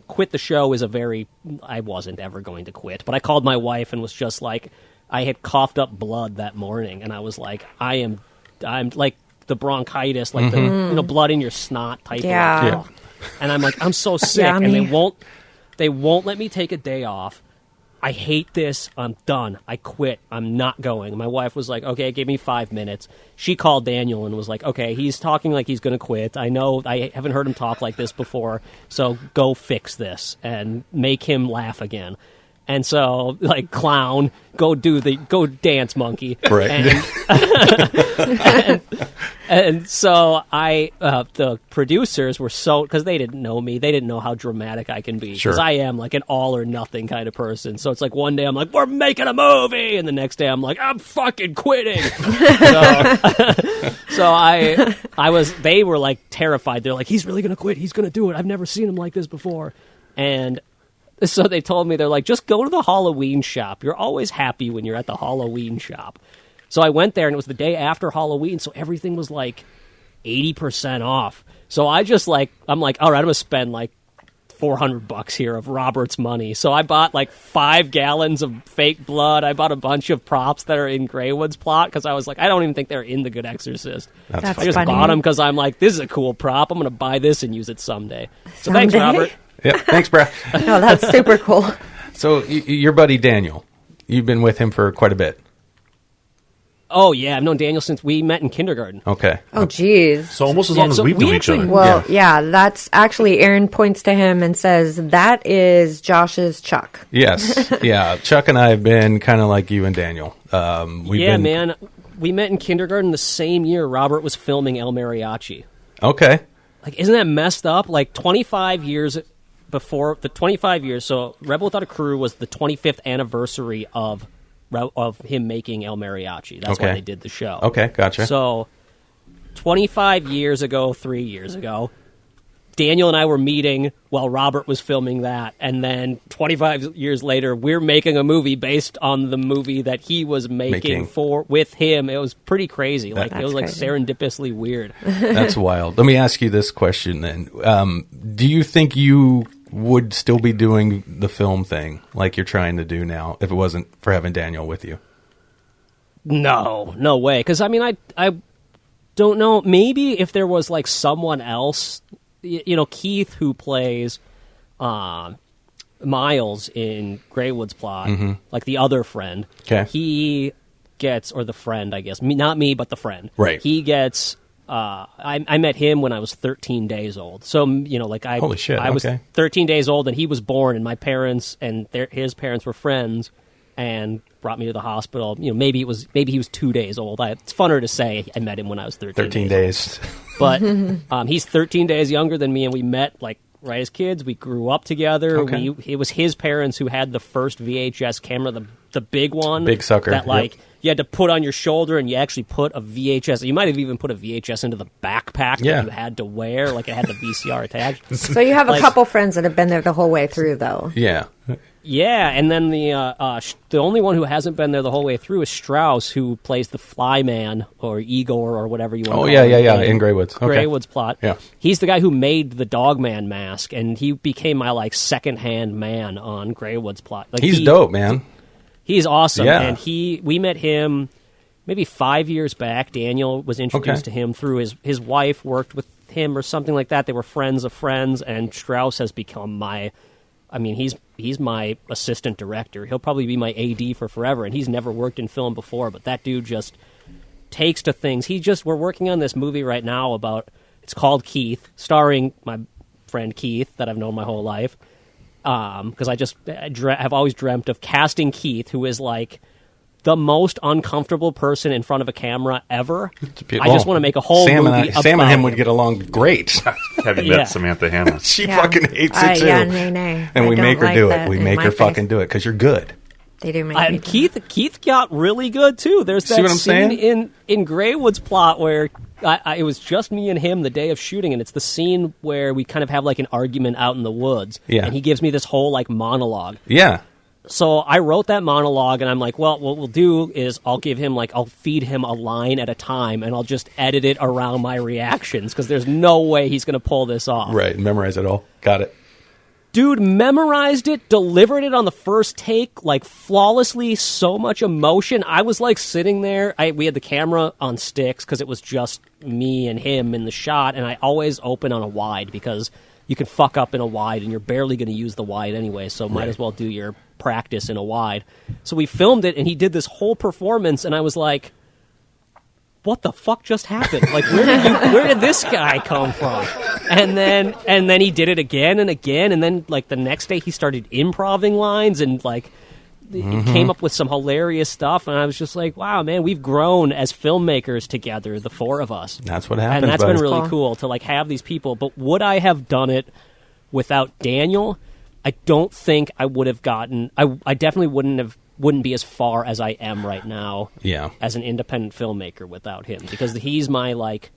Quit the show is I wasn't ever going to quit, but I called my wife and was just like, I had coughed up blood that morning, and I was like, I'm like the bronchitis, the blood in your snot type. Yeah. Of, Yeah. And I'm like, I'm so sick, Yeah, and me. they won't let me take a day off. I hate this. I'm done. I quit. I'm not going. My wife was like, okay, give me 5 minutes. She called Daniel and was like, okay, he's talking like he's going to quit. I know I haven't heard him talk like this before, so go fix this and make him laugh again. And so, like, clown, go dance, monkey. Right. And so the producers were because they didn't know me. They didn't know how dramatic I can be. Because Sure. I am like an all or nothing kind of person. So it's like one day I'm like, we're making a movie. And the next day I'm like, I'm fucking quitting. They were like terrified. They're like, he's really going to quit. He's going to do it. I've never seen him like this before. And so they told me, they're like, just go to the Halloween shop. You're always happy when you're at the Halloween shop. So I went there, and it was the day after Halloween, so everything was like 80% off. So I'm like, all right, I'm going to spend like $400 here of Robert's money. So I bought like 5 gallons of fake blood. I bought a bunch of props that are in Greywood's plot because I was like, I don't even think they're in The Good Exorcist. That's I just funny. bought them because I'm like, this is a cool prop. I'm going to buy this and use it someday. So thanks, Robert. Yeah, thanks, Brad. No, that's super cool. So your buddy Daniel, you've been with him for quite a bit. Oh, yeah. I've known Daniel since we met in kindergarten. Okay. Oh, geez. So almost as Yeah, long as so we've we known each actually- other. Well, yeah, that's actually, Aaron points to him and says, that is Josh's Chuck. Yes. Yeah. Chuck and I have been kind of like you and Daniel. Man. We met in kindergarten the same year Robert was filming El Mariachi. Okay. Like, isn't that messed up? Like, 25 years before, so Rebel Without a Crew was the 25th anniversary of him making El Mariachi. That's why Okay. they did the show. Okay. Gotcha. So, 25 years ago, 3 years ago, Daniel and I were meeting while Robert was filming that, and then 25 years later, we're making a movie based on the movie that he was making with him. It was pretty crazy. Like, it was like crazy. serendipitously weird. That's wild. Let me ask you this question then. Do you think you would still be doing the film thing like you're trying to do now if it wasn't for having Daniel with you? No way. Because, I mean, I don't know. Maybe if there was, like, someone else, Keith, who plays Miles in Greywood's plot, like the other friend, Okay. he gets, or the friend, I guess, not me, but the friend. Right. He gets, I met him when I was 13 days old. So, Holy shit, I was okay. 13 days old, and he was born, and my parents and his parents were friends, and brought me to the hospital. Maybe he was 2 days old. It's funner to say I met him when I was 13 days. but he's 13 days younger than me, and we met like right as kids. We grew up together. Okay. It was his parents who had the first VHS camera, the big one, Big sucker, that like yep. you had to put on your shoulder, and you actually put a VHS. You might have even put a VHS into the backpack Yeah. that you had to wear, like it had the VCR attached. So you have a Like- couple friends that have been there the whole way through, though. Yeah. Yeah, and then the only one who hasn't been there the whole way through is Strauss, who plays the Flyman or Igor or whatever you want. Oh, to yeah, call him yeah, yeah, in Greywood's. Okay. Greywood's plot. Yeah. He's the guy who made the Dogman mask, and he became my like second-hand man on Greywood's plot. Like, He's dope, man. He's awesome, Yeah. and we met him maybe 5 years back. Daniel was introduced to him through his wife worked with him or something like that. They were friends of friends, and Strauss has become he's my assistant director. He'll probably be my AD for forever, and he's never worked in film before, but that dude just takes to things. We're working on this movie right now it's called Keith, starring my friend Keith that I've known my whole life. Because I've always dreamt of casting Keith, who is like the most uncomfortable person in front of a camera ever. I just want to make a whole movie about Sam and him would get along great. Have you Yeah. met Samantha Hannah? She Yeah. fucking hates it too. Yeah, nay. And I we don't make her like do that it. We in make my her face. fucking do it because you're good. They do make me And do Keith got really good too. There's See that what I'm scene saying? in Greywood's plot where it was just me and him the day of shooting, and it's the scene where we kind of have like an argument out in the woods. Yeah. And he gives me this whole like monologue. Yeah. So I wrote that monologue, and I'm like, well, what we'll do is I'll feed him a line at a time, and I'll just edit it around my reactions, because there's no way he's going to pull this off. Right. Memorize it all. Got it. Dude memorized it, delivered it on the first take, like flawlessly, so much emotion. I was like sitting there. We had the camera on sticks because it was just me and him in the shot, and I always open on a wide because you can fuck up in a wide, and you're barely going to use the wide anyway, so might as well do your practice in a wide. So we filmed it, and he did this whole performance, and I was like, what the fuck just happened? Like, where did this guy come from? And then he did it again and again, and then like the next day he started improvising lines and like came up with some hilarious stuff, and I was just like, wow, man, we've grown as filmmakers together, the four of us. That's what happens. And that's buddy. been really cool to like have these people. But would I have done it without Daniel? I don't think I would have gotten. I definitely wouldn't be as far as I am right now. Yeah. As an independent filmmaker without him, because he's my like.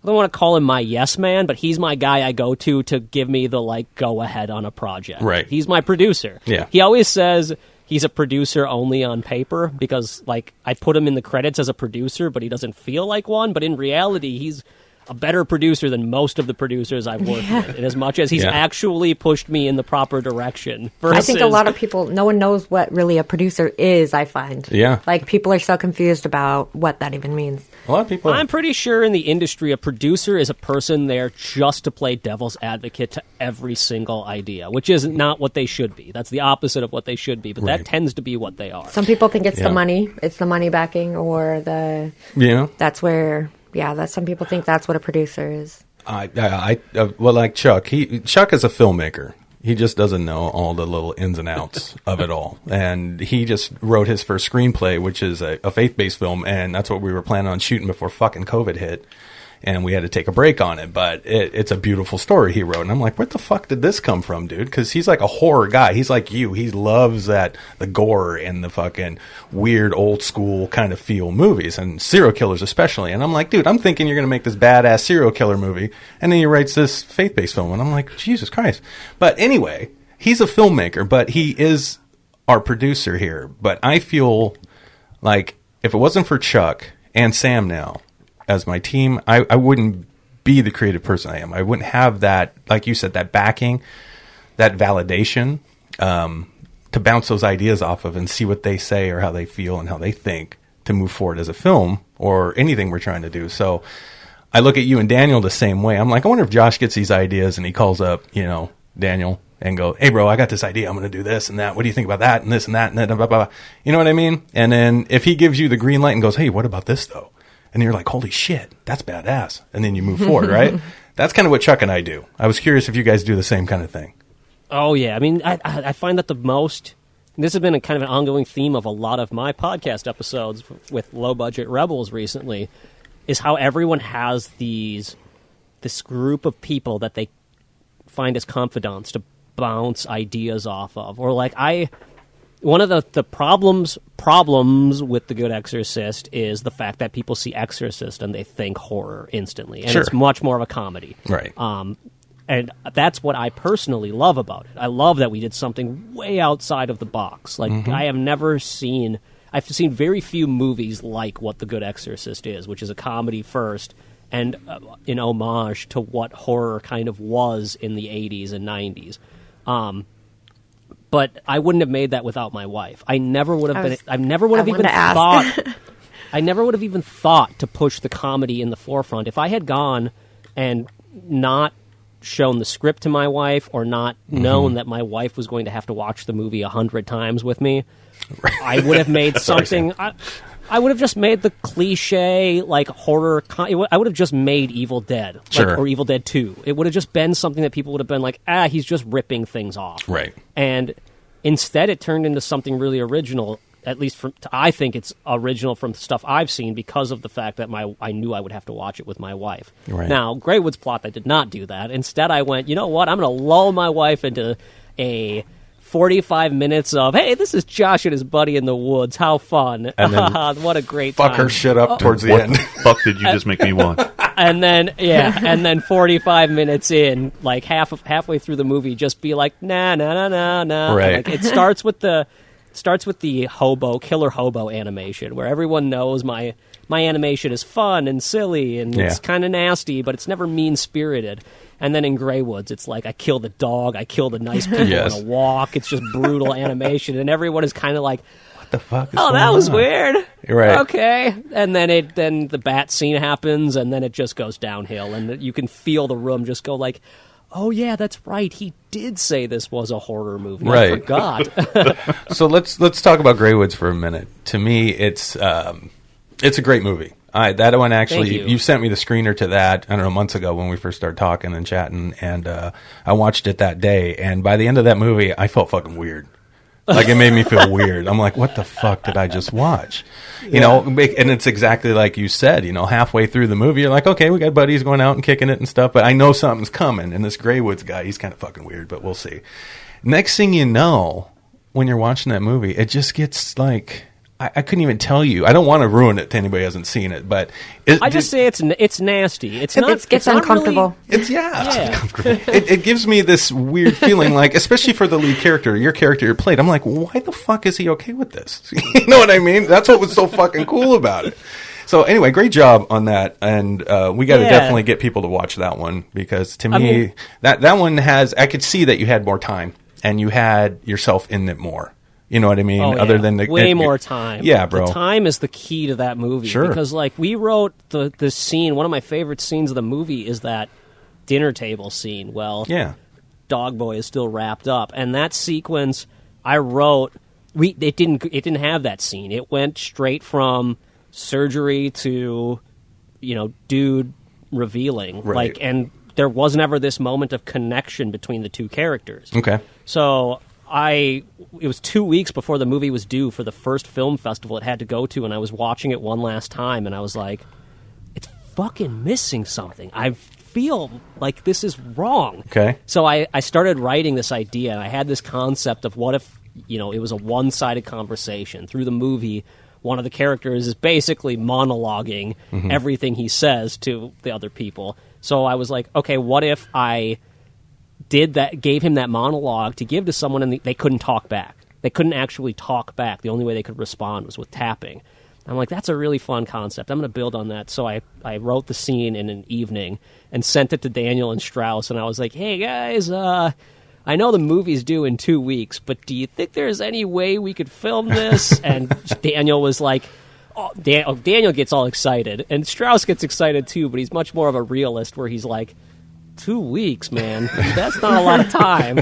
I don't want to call him my yes man, but he's my guy I go to give me the like go ahead on a project. Right. He's my producer. Yeah. He always says he's a producer only on paper because like I put him in the credits as a producer, but he doesn't feel like one. But in reality, he's a better producer than most of the producers I've worked with, in as much as he's actually pushed me in the proper direction. I think a lot of people, no one knows what really a producer is, I find. Yeah. Like, people are so confused about what that even means. A lot of people. I'm pretty sure in the industry, a producer is a person there just to play devil's advocate to every single idea, which is not what they should be. That's the opposite of what they should be, but that tends to be what they are. Some people think it's the money. It's the money backing, or the... Yeah. That's where... Yeah, some people think that's what a producer is. Well, like Chuck, Chuck is a filmmaker. He just doesn't know all the little ins and outs of it all. And he just wrote his first screenplay, which is a faith-based film, and that's what we were planning on shooting before fucking COVID hit. And we had to take a break on it, but it's a beautiful story he wrote. And I'm like, where the fuck did this come from, dude? Because he's like a horror guy. He's like you. He loves the gore and the fucking weird old school kind of feel movies, and serial killers especially. And I'm like, dude, I'm thinking you're going to make this badass serial killer movie. And then he writes this faith-based film. And I'm like, Jesus Christ. But anyway, he's a filmmaker, but he is our producer here. But I feel like if it wasn't for Chuck and Sam now, as my team, I wouldn't be the creative person I am. I wouldn't have that, like you said, that backing, that validation to bounce those ideas off of and see what they say or how they feel and how they think to move forward as a film or anything we're trying to do. So I look at you and Daniel the same way. I'm like, I wonder if Josh gets these ideas and he calls up, Daniel and go, hey, bro, I got this idea. I'm going to do this and that. What do you think about that and this and that and that? Blah, blah, blah. You know what I mean? And then if he gives you the green light and goes, hey, what about this though? And you're like, holy shit, that's badass. And then you move forward, right? That's kind of what Chuck and I do. I was curious if you guys do the same kind of thing. Oh, yeah. I mean, I find that the most... This has been a kind of an ongoing theme of a lot of my podcast episodes with low-budget rebels recently, is how everyone has this group of people that they find as confidants to bounce ideas off of. Or like one of the problems with The Good Exorcist is the fact that people see Exorcist and they think horror instantly, and it's much more of a comedy, right? And that's what I personally love about it. I love that we did something way outside of the box. Like I've seen very few movies like what The Good Exorcist is, which is a comedy first and an homage to what horror kind of was in the 80s and 90s. But I wouldn't have made that without my wife. I never would have I never would have even thought to push the comedy in the forefront. If I had gone and not shown the script to my wife or not known that my wife was going to have to watch the movie 100 times with me, I would have made something... I would have just made the cliche, like, horror... I would have just made Evil Dead. Or Evil Dead 2. It would have just been something that people would have been like, he's just ripping things off. Right. And instead it turned into something really original, at least I think it's original from stuff I've seen because of the fact that I knew I would have to watch it with my wife. Right. Now, Greywood's plot, I did not do that. Instead, I went, you know what? I'm going to lull my wife into a 45 minutes of, hey, this is Josh and his buddy in the woods. How fun. And then what a great time. Fuck her shit up towards the end. What the fuck did you just make me want? And then 45 minutes in, like halfway through the movie, just be like, nah. Right. Like, it starts with the killer hobo animation, where everyone knows my animation is fun and silly and it's kind of nasty, but it's never mean-spirited. And then in Greywoods, it's like, I killed a dog, I killed a nice people on a walk. It's just brutal animation, and everyone is kind of like, what the fuck is that was weird. Right. Okay. And then the bat scene happens, and then it just goes downhill, and you can feel the room just go like, oh yeah, that's right. He did say this was a horror movie. Right. I forgot. So let's talk about Grey Woods for a minute. To me, it's a great movie. That one actually, Thank you. sent me the screener to that, I don't know, months ago when we first started talking and chatting, and I watched it that day, and by the end of that movie, I felt fucking weird. Like, it made me feel weird. I'm like, what the fuck did I just watch? You know, and it's exactly like you said, halfway through the movie, you're like, okay, we got buddies going out and kicking it and stuff, but I know something's coming, and this Grey Woods guy, he's kind of fucking weird, but we'll see. Next thing you know, when you're watching that movie, it just gets like... I couldn't even tell you. I don't want to ruin it to anybody who hasn't seen it, but I just say it's nasty. It's not. It gets it's not uncomfortable. Really, it's yeah. yeah. It gives me this weird feeling, like, especially for the lead character, your character you played. I'm like, why the fuck is he okay with this? You know what I mean? That's what was so fucking cool about it. So anyway, great job on that, and we got to definitely get people to watch that one, because to me, that one has. I could see that you had more time and you had yourself in it more. You know what I mean? Oh, yeah. Other than way more time. Yeah, bro. The time is the key to that movie. Sure. Because, like, we wrote the scene. One of my favorite scenes of the movie is that dinner table scene. Well, Yeah. Dog Boy is still wrapped up, and that sequence I wrote. It didn't have that scene. It went straight from surgery to, dude revealing. Right. And there was never this moment of connection between the two characters. Okay. So it was 2 weeks before the movie was due for the first film festival it had to go to, and I was watching it one last time, and I was like, it's fucking missing something. I feel like this is wrong. Okay. So I started writing this idea, and I had this concept of what if, it was a one-sided conversation. Through the movie, one of the characters is basically monologuing everything he says to the other people. So I was like, okay, what if I gave him that monologue to give to someone, and they couldn't talk back. They couldn't actually talk back. The only way they could respond was with tapping. I'm like, that's a really fun concept. I'm going to build on that. So I wrote the scene in an evening and sent it to Daniel and Strauss, and I was like, hey, guys, I know the movie's due in 2 weeks, but do you think there's any way we could film this? And Daniel was like, Daniel gets all excited, and Strauss gets excited too, but he's much more of a realist, where he's like, 2 weeks, man. That's not a lot of time.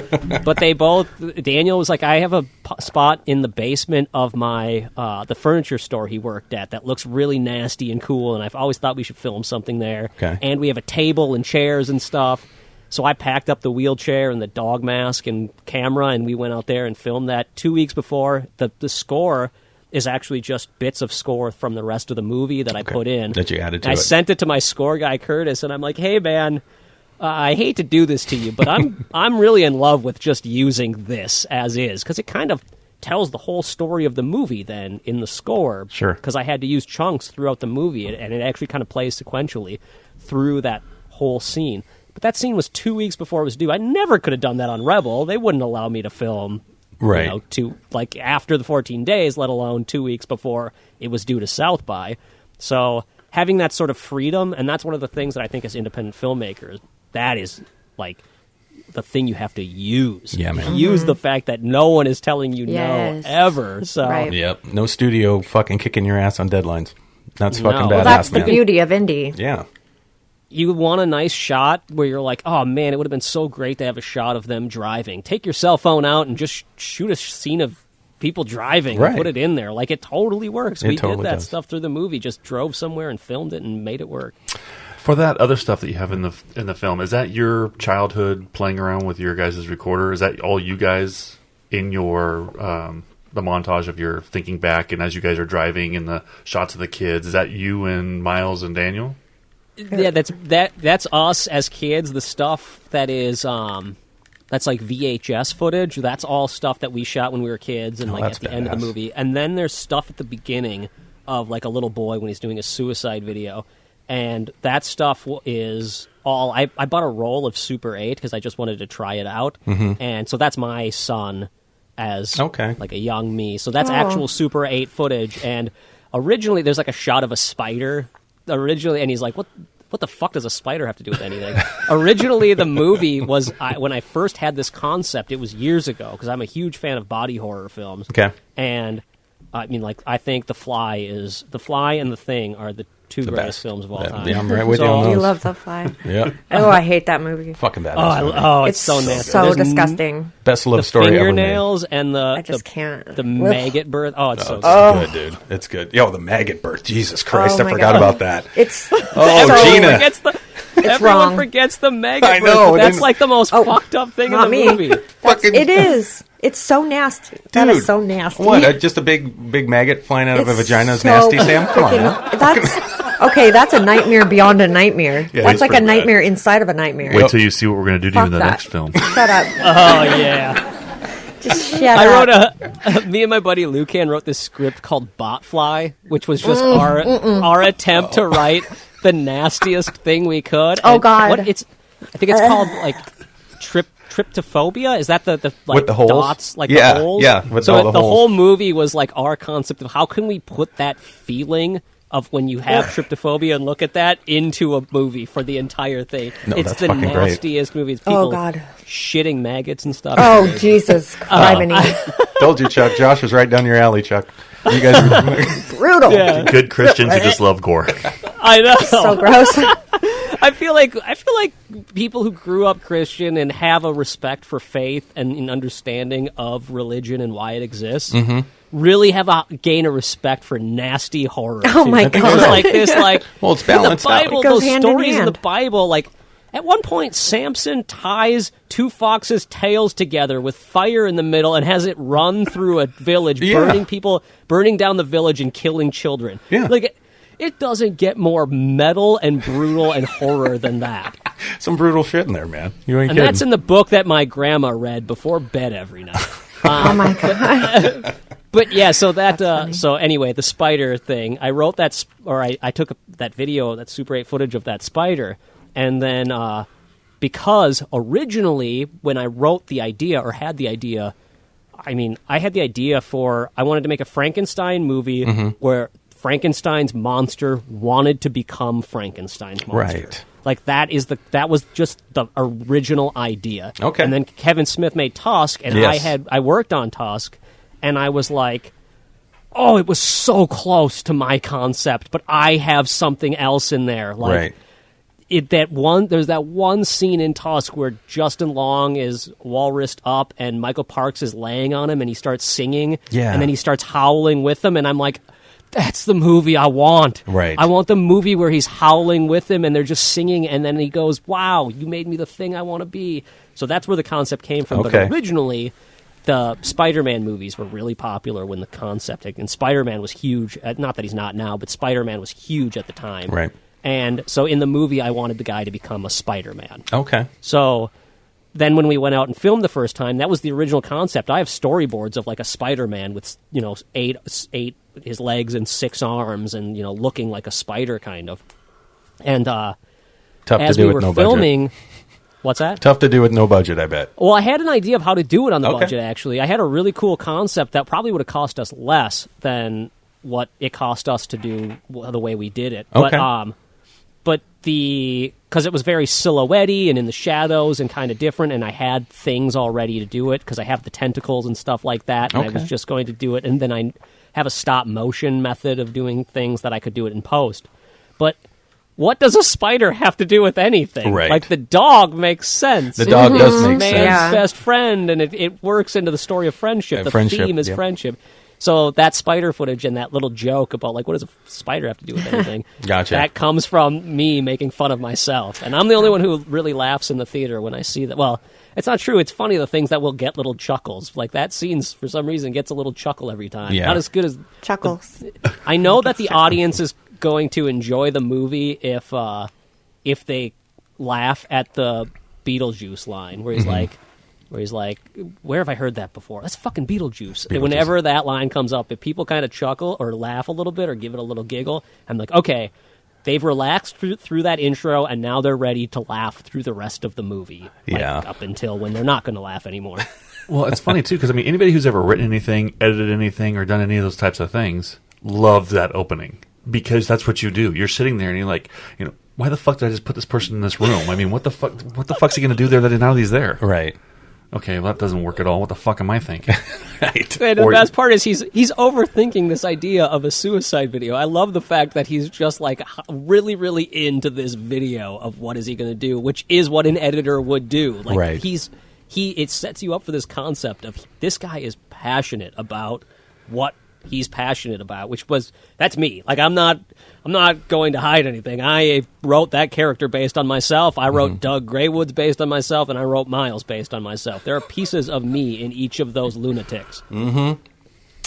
But Daniel was like, I have a spot in the basement of my, the furniture store he worked at that looks really nasty and cool, and I've always thought we should film something there. Okay. And we have a table and chairs and stuff. So I packed up the wheelchair and the dog mask and camera, and we went out there and filmed that 2 weeks before. The score is actually just bits of score from the rest of the movie that I put in. That you added to I it. sent it to my score guy, Curtis, and I'm like, hey, man, I hate to do this to you, but I'm really in love with just using this as is, because it kind of tells the whole story of the movie then in the score. Sure. Because I had to use chunks throughout the movie, and it actually kind of plays sequentially through that whole scene. But that scene was 2 weeks before it was due. I never could have done that on Rebel. They wouldn't allow me to film, Right. after the 14 days, let alone 2 weeks before it was due to South by. So having that sort of freedom, and that's one of the things that I think as independent filmmakers, that is like the thing you have to use. Yeah, man. Use the fact that no one is telling you Yes. no ever. So Right. Yep. No studio fucking kicking your ass on deadlines. That's fucking No. badass, Well, That's the man. beauty of indie. Yeah. you want a nice shot where you're like, oh man, it would have been so great to have a shot of them driving. Take your cell phone out and just shoot a scene of people driving Right. and put it in there. Like, it totally works. It We totally did that does. stuff through the movie. Just drove somewhere and filmed it and made it work. For that other stuff that you have in the film, is that your childhood playing around with your guys' recorder? Is that all you guys in your the montage of your thinking back, and as you guys are driving and the shots of the kids? Is that you and Miles and Daniel? Yeah, that's us as kids. The stuff that is that's like VHS footage. That's all stuff that we shot when we were kids, and like that's at the end of badass. the movie. And then there's stuff at the beginning of like a little boy when he's doing a suicide video, and that stuff is all. I bought a roll of Super 8 because I just wanted to try it out, and so that's my son as Okay. like a young me. So that's Oh. actual Super 8 footage. And originally, there's like a shot of a spider. Originally, and he's like, "What the fuck does a spider have to do with anything?" Originally, the movie was when I first had this concept. It was years ago because I'm a huge fan of body horror films. Okay. And I mean, like, I think The Fly and The Thing are the two The greatest best. films of all time. Yeah, I'm right with So- you on You those. love the fly. Yeah. Oh, I hate that movie. Fucking badass. Oh, movie. it's so nasty. So There's disgusting. Best love The story ever made. fingernails and I just can't. the Ugh. maggot birth. Oh, it's so It's good. good, dude. It's good. Yo, the maggot birth. Jesus Christ, Oh I my forgot God. about that. It's Oh, so- Gina. Forgets the, everyone wrong. forgets the maggot I birth, know, but it that's didn't- like the most Oh, fucked up thing in not the me. movie. Fucking It is. It's so nasty. That Dude, is so nasty. What? Just a big maggot flying out of a It's vagina is so nasty, Sam? Come on, freaking- man. That's okay. That's a nightmare beyond a nightmare. Yeah, That's it's like a pretty bad. nightmare inside of a nightmare. Wait till you see what we're going to do to you Fuck in the that. next film. Shut up. Oh yeah. Just shut I up. wrote me and my buddy Lucan wrote this script called Botfly, which was just our attempt to write the nastiest thing we could. Oh, And God. I think it's called like tryptophobia. Is that the like With the holes? dots, like Yeah, the holes? yeah, with so all the the holes. whole movie was like our concept of how can we put that feeling of when you have tryptophobia and look at that into a movie for the entire thing. No, It's that's the fucking great. nastiest movie. It's people Oh, God. shitting maggots and stuff. Oh, Jesus. Criminy. Told you, Chuck. Josh was right down your alley, Chuck. You guys Brutal. Yeah. Good Christians who just love gore. I know. So gross. I feel like people who grew up Christian and have a respect for faith and an understanding of religion and why it exists really have gain a respect for nasty horror. Oh too. my Because God. like this, like Well, it's in the balanced out. Bible, It goes those hand in stories in the hand. Bible, like at one point, Samson ties two foxes' tails together with fire in the middle and has it run through a village, Yeah. burning down the village and killing children. Yeah. Like it doesn't get more metal and brutal and horror than that. some brutal shit in there, man. You ain't And kidding. that's in the book that my grandma read before bed every night. Oh, my God. But yeah, so that so anyway, the spider thing. I wrote that, I took that video, that Super 8 footage of that spider, and then because originally when I wrote the idea or had the idea, I had the idea I wanted to make a Frankenstein movie where Frankenstein's monster wanted to become Frankenstein's monster. Right. Like that was just the original idea. Okay. And then Kevin Smith made Tusk, and Yes. I worked on Tusk, and I was like, oh, it was so close to my concept, but I have something else in there. Like right. there's that one scene in Tusk where Justin Long is walrused up and Michael Parks is laying on him and he starts singing. Yeah. And then he starts howling with them, and I'm like, that's the movie I want. Right. I want the movie where he's howling with him and they're just singing, and then he goes, wow, you made me the thing I want to be. So that's where the concept came from. Okay. But originally, the Spider-Man movies were really popular when the concept, and Spider-Man was huge. Not that he's not now, but Spider-Man was huge at the time. Right. And so in the movie, I wanted the guy to become a Spider-Man. Okay. So then when we went out and filmed the first time, that was the original concept. I have storyboards of like a Spider-Man with, eight his legs and 6 arms and, looking like a spider kind of. And Tough to as do we with were no filming, what's that? Tough to do with no budget, I bet. Well, I had an idea of how to do it on the Okay. budget, actually. I had a really cool concept that probably would have cost us less than what it cost us to do the way we did it. Okay. But because it was very silhouette-y and in the shadows and kind of different, and I had things all ready to do it because I have the tentacles and stuff like that, and I was Okay. just going to do it, and then I have a stop-motion method of doing things that I could do it in post. But what does a spider have to do with anything? Right. Like, the dog makes sense. The dog does make Man's sense. Yeah. best friend, and it works into the story of friendship. The friendship, theme is yep. friendship. So that spider footage and that little joke about, like, what does a spider have to do with anything? Gotcha. That comes from me making fun of myself. And I'm the only one who really laughs in the theater when I see that. Well, it's not true. It's funny, the things that will get little chuckles. Like, that scene, for some reason, gets a little chuckle every time. Yeah. Not as good as... Chuckles. I know that the audience is going to enjoy the movie if they laugh at the Beetlejuice line, where he's like, where have I heard that before? That's fucking Beetlejuice. And whenever that line comes up, if people kind of chuckle or laugh a little bit or give it a little giggle, I'm like, okay, they've relaxed through that intro, and now they're ready to laugh through the rest of the movie. Like, Yeah. up until when they're not going to laugh anymore. Well, it's funny, too, because, anybody who's ever written anything, edited anything, or done any of those types of things loves that opening. Because that's what you do. You're sitting there and you're like, why the fuck did I just put this person in this room? What the fuck's he going to do there that now he's there? Right. Okay, well, that doesn't work at all. What the fuck am I thinking? Right. And the best part is he's overthinking this idea of a suicide video. I love the fact that he's just like really, really into this video of what is he going to do, which is what an editor would do. Like Right. it sets you up for this concept of this guy is passionate about what he's passionate about, that's me. Like I'm not going to hide anything. I wrote that character based on myself. I wrote Doug Greywood's based on myself, and I wrote Miles based on myself. There are pieces of me in each of those lunatics.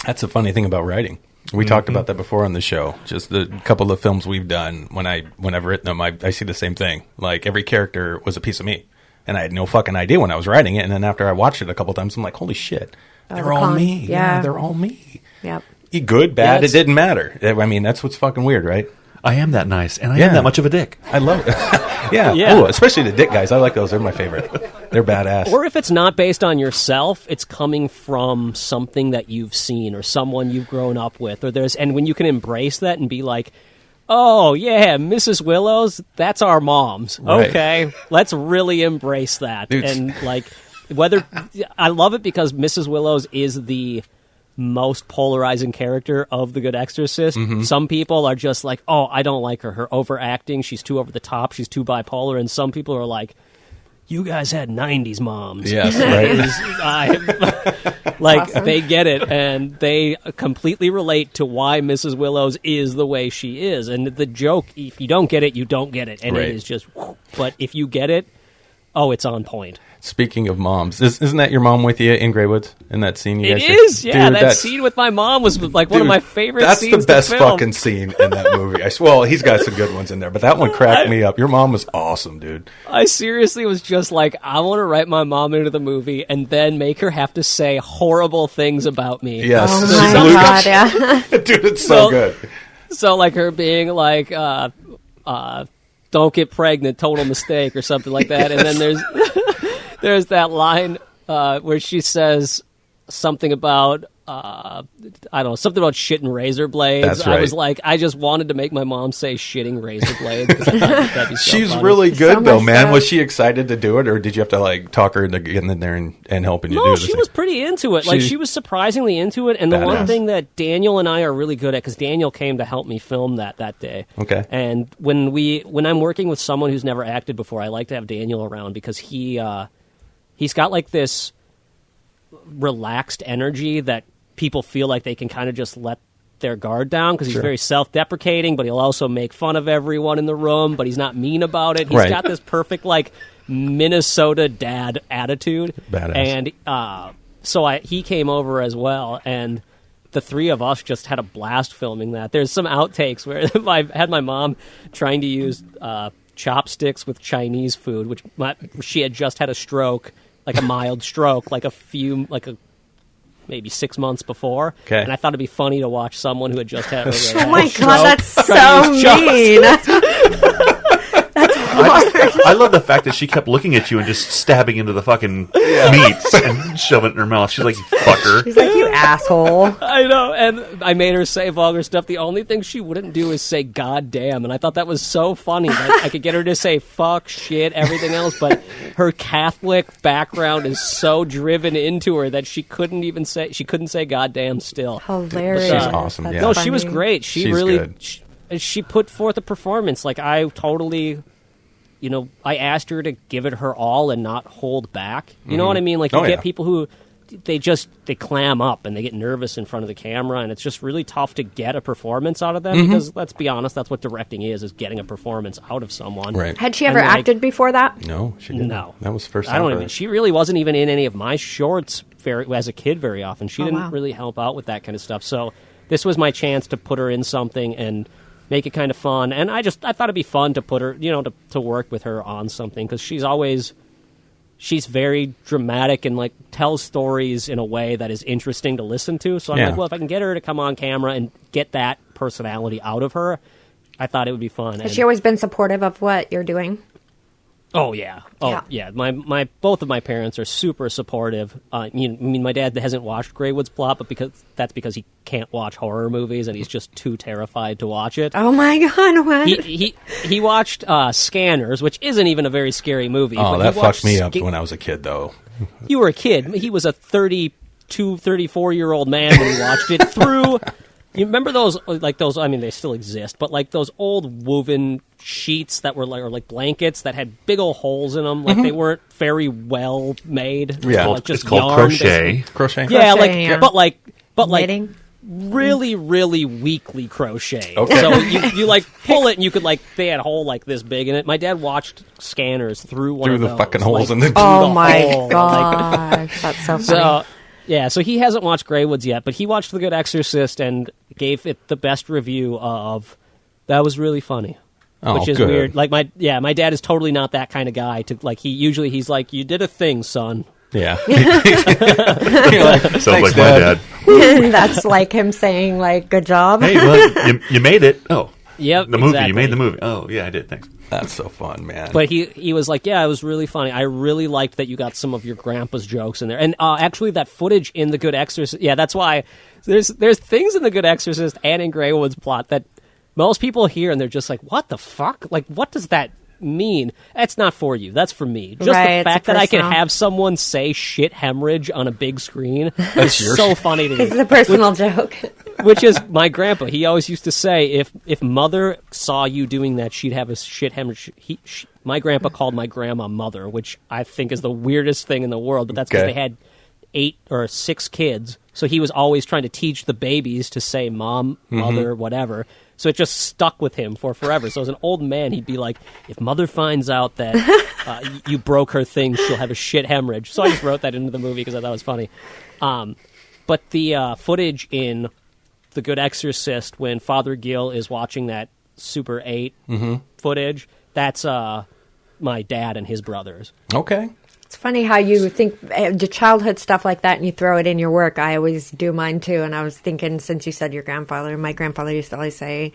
That's a funny thing about writing. We talked about that before on the show. Just the couple of films we've done, when I've written them, I see the same thing. Like every character was a piece of me. And I had no fucking idea when I was writing it. And then after I watched it a couple times, I'm like, holy shit, they're all me. Yeah, they're all me. Yep. Good, bad, Yes. it didn't matter. I mean, that's what's fucking weird, right? I am that nice, and I am that much of a dick. I love it. Yeah. Yeah. Ooh, especially the dick guys. I like those. They're my favorite. They're badass. Or if it's not based on yourself, it's coming from something that you've seen or someone you've grown up with. And when you can embrace that and be like, oh, yeah, Mrs. Willows, that's our moms. Right. Okay, let's really embrace that. Dude. And, like, I love it because Mrs. Willows is the most polarizing character of The Good Exorcist. Some people are just like, oh, I don't like her. Her overacting, she's too over the top, she's too bipolar. And some people are like, you guys had 90s moms. Yes, right. Like, they get it, and they completely relate to why Mrs. Willows is the way she is. And the joke, if you don't get it, you don't get it. And Right. it is just, but if you get it, oh, it's on point. Speaking of moms, isn't that your mom with you in Greywood's in that scene? You It guys did? is, yeah. Dude, That scene with my mom was like one of dude, my favorite that's scenes the best to film. fucking scene in that movie. Well, he's got some good ones in there, but that one cracked me up. Your mom was awesome, dude. I seriously was just like, I want to write my mom into the movie and then make her have to say horrible things about me. Yes. Oh She's my Luke. god, yeah. Dude, it's so Well, good. So, like, her being like, don't get pregnant, total mistake, or something like that. And then there's that line where she says something about, I don't know, something about shitting razor blades. That's I right. was like, I just wanted to make my mom say shitting razor blades. 'Cause I thought that'd be so She's funny. really good, So though, much man. so. Was she excited to do it, or did you have to, like, talk her into getting in there and helping you do No, the she thing? was pretty into it. Like, She- she was surprisingly into it. And the one Badass. thing that Daniel and I are really good at, because Daniel came to help me film that day. Okay. And when I'm working with someone who's never acted before, I like to have Daniel around because he's got like this relaxed energy that people feel like they can kind of just let their guard down because he's Sure. very self-deprecating, but he'll also make fun of everyone in the room, but he's not mean about it. He's Right. got this perfect, like, Minnesota dad attitude. Badass. And so he came over as well, and the three of us just had a blast filming that. There's some outtakes where I had my mom trying to use chopsticks with Chinese food, which she had just had a stroke, like a mild stroke, maybe 6 months before. Okay. And I thought it'd be funny to watch someone who had just had a Oh my stroke god, that's so trying to use mean. I love the fact that she kept looking at you and just stabbing into the fucking meat and shoving it in her mouth. She's like, you fucker. He's like, you asshole. I know, and I made her say vulgar stuff. The only thing she wouldn't do is say "God damn," and I thought that was so funny that I could get her to say "fuck," "shit," everything else, but her Catholic background is so driven into her that she couldn't say "God damn" still. Hilarious. She's awesome, That's yeah. No, she was funny. great. She She's really good. she put forth a performance. Like, I totally, I asked her to give it her all and not hold back. You know what I mean? Like, you Oh, get yeah. people who they clam up and they get nervous in front of the camera, and it's just really tough to get a performance out of them because, let's be honest, that's what directing is getting a performance out of someone. Right. Had she ever And, like, acted before that? No, she didn't. No. That was the first I time don't for even. her. She really wasn't even in any of my shorts as a kid very often. She didn't wow. really help out with that kind of stuff. So this was my chance to put her in something and make it kind of fun. And I thought it'd be fun to put her, to work with her on something because she's very dramatic and like tells stories in a way that is interesting to listen to. So I'm Yeah. like, well, if I can get her to come on camera and get that personality out of her, I thought it would be fun. Has she always been supportive of what you're doing? Oh yeah, yeah. My both of my parents are super supportive. I mean, my dad hasn't watched Greywood's Plot, but because he can't watch horror movies and he's just too terrified to watch it. Oh my god, what? He watched Scanners, which isn't even a very scary movie. Oh, but that he watched fucked me up when I was a kid, though. You were a kid. He was a 30 34-year-old man when he watched it through. You remember those? I mean, they still exist, but like those old woven sheets that were like blankets that had big old holes in them. Like they weren't very well made. Yeah. It's called crochet. Crochet. Yeah, Crochet, yeah. but like Knitting? really, really weakly crochet. Okay. So you like pull it and you could like they had a hole like this big in it. My dad watched Scanners through one of the those, fucking holes in the. Oh the my hole, gosh, that's so funny. So yeah, so he hasn't watched Grey Woods yet, but he watched The Good Exorcist and gave it the best review of that was really funny. Oh, which is good. weird. Like my dad is totally not that kind of guy to like he's like, you did a thing, son. Yeah. You're like, Sounds "Thanks, like my dad. That's like him saying, like, good job. Hey, well, you made it. Oh, Yep, the movie. exactly. You made the movie. Oh, yeah, I did. Thanks. That's so fun, man. But he was like, yeah, it was really funny. I really liked that you got some of your grandpa's jokes in there. And actually, that footage in The Good Exorcist, yeah, that's why there's things in The Good Exorcist and in Grey Woods plot that most people hear and they're just like, what the fuck? Like, what does that mean? That's not for you. That's for me. Just Right, the fact it's that I can personal. have someone say shit hemorrhage on a big screen That's is your so funny to me. It's a personal joke. Which is my grandpa. He always used to say, if mother saw you doing that, she'd have a shit hemorrhage. My grandpa called my grandma mother, which I think is the weirdest thing in the world. But that's because Okay. they had 8 or 6 kids, so he was always trying to teach the babies to say mom, mother, whatever. So it just stuck with him for forever. So as an old man, he'd be like, if mother finds out that you broke her thing, she'll have a shit hemorrhage. So I just wrote that into the movie because I thought it was funny. But the footage in The Good Exorcist, when Father Gill is watching that Super 8 footage, that's my dad and his brothers. Okay. It's funny how you think the childhood stuff like that and you throw it in your work. I always do mine too. And I was thinking, since you said your grandfather, my grandfather used to always say,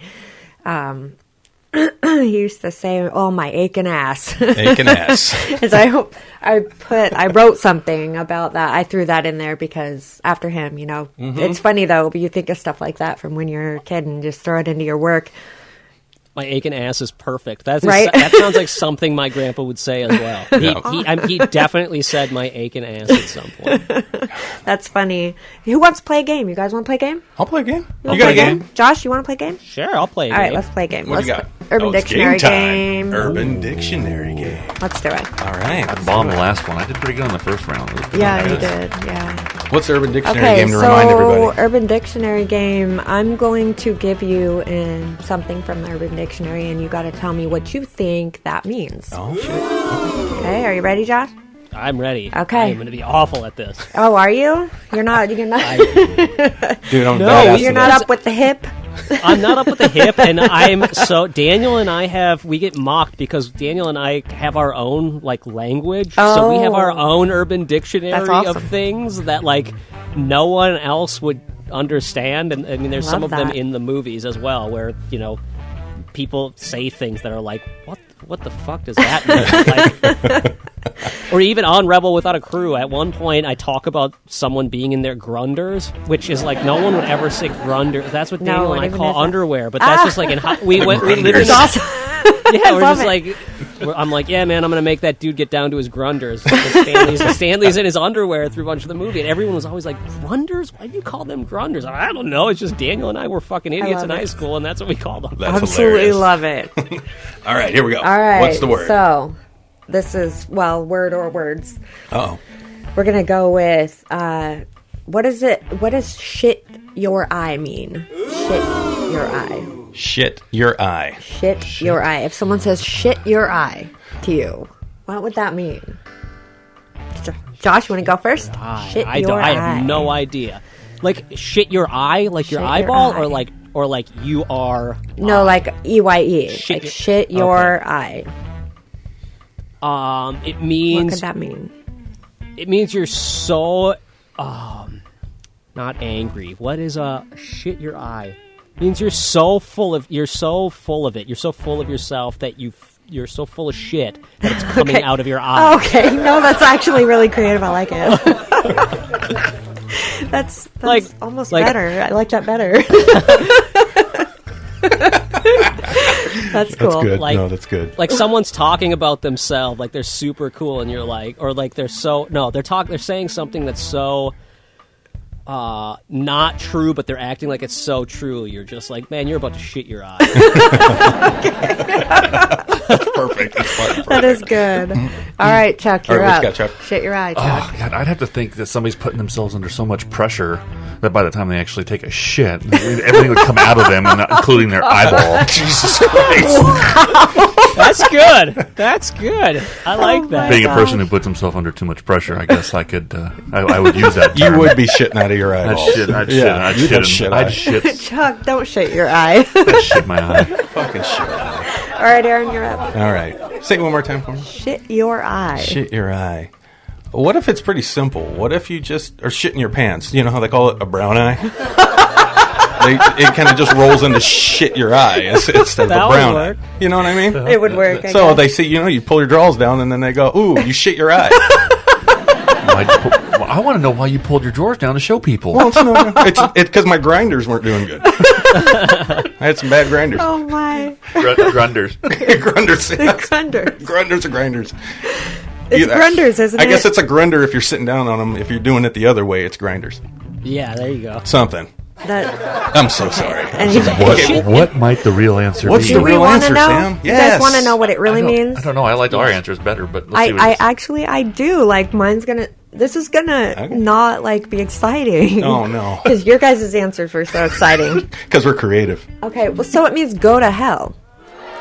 he used to say, oh, my aching ass. Aching ass. And so I wrote something about that. I threw that in there because after him, you know, it's funny though, but you think of stuff like that from when you're a kid and just throw it into your work. My aching ass is perfect. That sounds like something my grandpa would say as well. He definitely said my aching ass at some point. That's funny. Who wants to play a game? You guys want to play a game? I'll play a game. Wanna You got play a game? Josh, you want to play a game? Sure, I'll play a All game. right, let's play a game. What do Let's you got? Urban it's Dictionary game time. game. Urban Dictionary game. Let's do it. All right. I bombed the last one. I did pretty good on the first round. It was pretty Yeah, you good. did. Yeah. What's the Urban Dictionary Okay, game to so remind everybody? Urban Dictionary game. I'm going to give you something from the Urban Dictionary, and you got to tell me what you think that means. Oh, shit. Okay, are you ready, Josh? I'm ready. Okay. I'm going to be awful at this. Oh, are you? You're not. You're not. Dude, I'm No, badass You're at not this. up with the hip. I'm not up with the hip, and Daniel and I we get mocked because Daniel and I have our own, like, language. So we have our Oh. own Urban Dictionary That's awesome. of things that, like, no one else would understand. And, I mean, there's some Love of them that. in the movies as well where, you know, people say things that are like, what the fuck does that mean? Like, or even on Rebel Without a Crew, at one point I talk about someone being in their grunders, which is like no one would ever say grunders. That's what No Daniel one and I even call does that. underwear, but that's just like we lived in Grunders. Awesome. yeah, we're love just it. like I'm like, yeah, man, I'm gonna make that dude get down to his grunders. Stanley's in his underwear through a bunch of the movie, and everyone was always like, grunders? Why do you call them grunders? I don't know. It's just Daniel and I were fucking idiots love in it. high school, and that's what we called them. That's Absolutely hilarious. love it. All right, here we go. All right. What's the word? So, this is, word or words. Oh. We're going to go with, what does shit your eye mean? Shit your eye. Shit your eye. Shit your eye. If someone says shit your eye to you, what would that mean? Josh, you want to go first? Shit I your I eye. have no idea. Like shit your eye, like your Shit your eyeball, eye. or like you are. No, like EYE. Shit Like shit your okay. eye. It What means could that mean? it means you're so not angry. What is shit your eye? It means you're so full of it. You're so full of yourself that you're so full of shit that it's coming Okay. out of your eye. Okay, no, that's actually really creative. I like it. That's Like- almost like- better. I like that better. That's cool. That's good. Like- No, that's good. Like someone's talking about themselves, like they're super cool, and you're like, or like they're saying something that's so not true, but they're acting like it's so true. You're just like, man, you're about to shit your eye. That's perfect. That's fucking perfect. That is good. All right, Chuck, All you're right, what up. you got, Chuck? Shit your eye, Chuck. Oh, God, I'd have to think that somebody's putting themselves under so much pressure that by the time they actually take a shit, everything would come out of them, and not including their eyeball. Jesus Christ. That's good. That's good. I like that. Being a person who puts himself under too much pressure, I guess I could. I would use that term. You would be shitting out of your I'd eyeballs. shit. I'd Yeah, shit. you'd have I'd shit shit. eye. I'd shit. Chuck, don't shit your eye. I'd shit my eye. Fucking shit eye. All right, Aaron, you're up. All right. Say it one more time for me. Shit your eye. Shit your eye. What if it's pretty simple? What if you just are shitting your pants? You know how they call it a brown eye? It kind of just rolls into shit your eye instead of That a would brown work. eye. You know what I mean? It would work. I So guess. they see, you pull your drawers down and then they go, ooh, you shit your eye. I want to know why you pulled your drawers down to show people. Well, it's because my grinders weren't doing good. I had some bad grinders. Oh my. Grunders. Grinders. Yeah. Grunders. Grinders are grinders. It's grunders, isn't I it? guess it's a grinder if you're sitting down on them. If you're doing it the other way, it's grinders. Yeah, there you go. Something. That, I'm so sorry. and What might the real answer What's be? the do we real want to answer, know? Sam? You guys Yes. want to know what it really means? I don't know. I liked our answers better, but let's see what it is. I do. Like, mine's gonna. This is gonna Okay. not like be exciting. Oh, no. Because your guys' answers were so exciting. Because we're creative. Okay, well, so it means go to hell.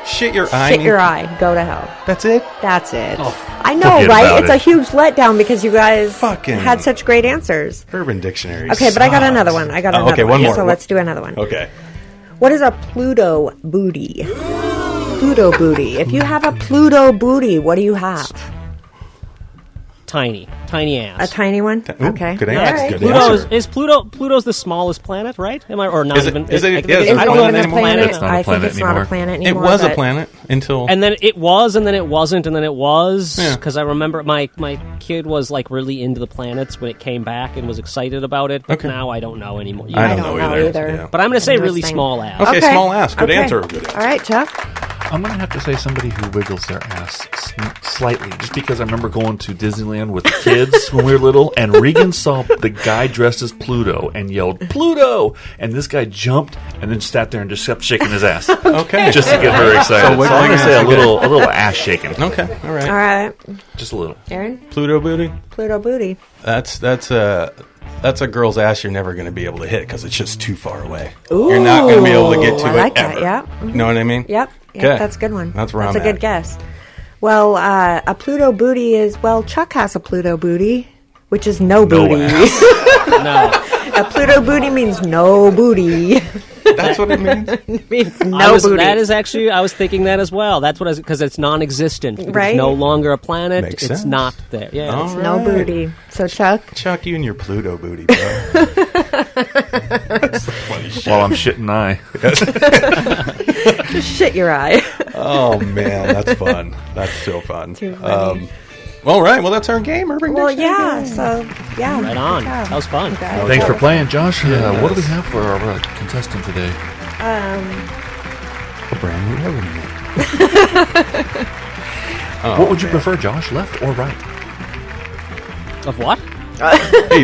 Shit your eye. Shit your eye. Go to hell. That's it? That's it. I know, forget right? about It's it. a huge letdown because you guys Fucking- had such great answers. Urban Dictionary. Okay, but I got sucks. another one. I got Oh, another okay, one. one more. So let's do another one. Okay. What is a Pluto booty? Pluto booty. If you have a Pluto booty, what do you have? Tiny ass. A tiny one? Ooh, Okay. good All answer. right. Good Pluto's answer. is Pluto's the smallest planet, right? Am I or not Is it- even? is it- I yeah, think is it I a don't know if planet it's a anymore? planet. It's not a I think planet it's not anymore. a planet It anymore. was a but- planet until. And then it was, and then it wasn't, and then it was. Yeah. Because I remember my kid was like really into the planets when it came back and was excited about it. But Okay. now I don't know anymore. I I don't don't know know either. either. Yeah. But I'm going to say really Interesting. small ass. Okay, small ass. Good answer. Good answer. All right, Chuck. I'm going to have to say somebody who wiggles their ass slightly, just because I remember going to Disneyland with the kids when we were little, and Regan saw the guy dressed as Pluto and yelled, "Pluto!" And this guy jumped and then sat there and just kept shaking his ass. Okay. Just to get her excited. So, I'm wiggling going to say ass, a little ass shaking. Okay. All right. All right. Just a little. Aaron? Pluto booty. Pluto booty. That's a girl's ass you're never going to be able to hit because it's just too far away. You're not going to be able to get to I it like ever. that, yeah. You know what I mean? Yep. Okay. Yep, that's a good one. That's where That's I'm a good at. guess. Well, a Pluto booty is, well, Chuck has a Pluto booty, which is no booty. ass. No. A Pluto booty means no booty. That's what it means. It means no booty. That is actually, I was thinking that as well. That's what because it's non-existent. Because Right? It's no longer a planet. Makes it's sense. not there. Yeah. All it's- right. no booty. So, Chuck, Chuck, you and your Pluto booty, bro. That's the funny shit. While I'm shitting eye. just shit your eye. Oh man, that's fun. That's so fun. Too funny. All right, well that's our game, Urban Well, Dictionary. yeah, so, yeah. Right on. good job. That was fun. Good job. Thanks for playing, Josh. What do we have for our contestant today? A brand new element. What would you prefer, Josh? Left or right? Of what?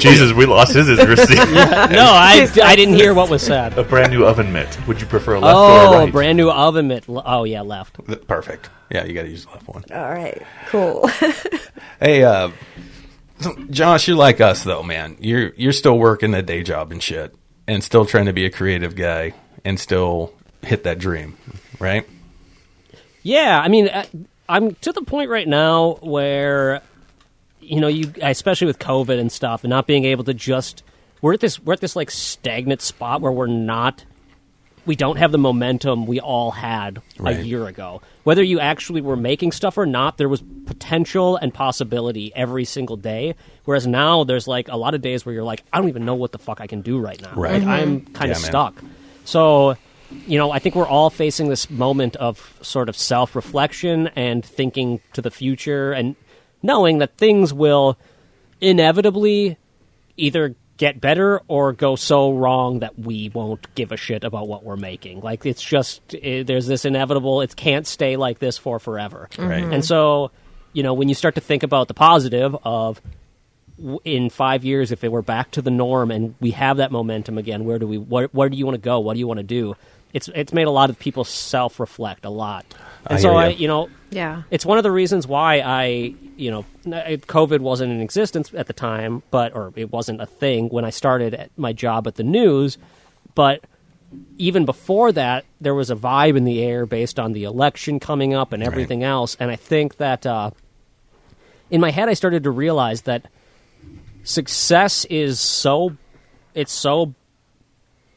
Jesus, we lost his literacy. No, I didn't hear what was said. A brand new oven mitt. Would you prefer left or right? Brand new oven mitt. Oh, yeah, left. Perfect. Yeah, you got to use the left one. All right, cool. Hey, so, Josh, you're like us though, man. You're still working a day job and shit, and still trying to be a creative guy, and still hit that dream, right? Yeah, I mean, I'm to the point right now where, especially with COVID and stuff, and not being able to just we're at this like stagnant spot where we don't have the momentum we all had Right. a year ago. Whether you actually were making stuff or not, there was potential and possibility every single day. Whereas now there's like a lot of days where you're like, I don't even know what the fuck I can do right now. Right. Like, I'm kind Yeah, of man. stuck. So, I think we're all facing this moment of sort of self-reflection and thinking to the future and knowing that things will inevitably either get better or go so wrong that we won't give a shit about what we're making. Like, it's just, there's this inevitable, it can't stay like this for forever. Right. And so, when you start to think about the positive of in 5 years, if it were back to the norm and we have that momentum again, where do you want to go? What do you want to do? It's made a lot of people self-reflect a lot. And so Yeah. it's one of the reasons why COVID wasn't in existence at the time, or it wasn't a thing when I started at my job at the news. But even before that, there was a vibe in the air based on the election coming up and everything else. And I think that in my head, I started to realize that success is so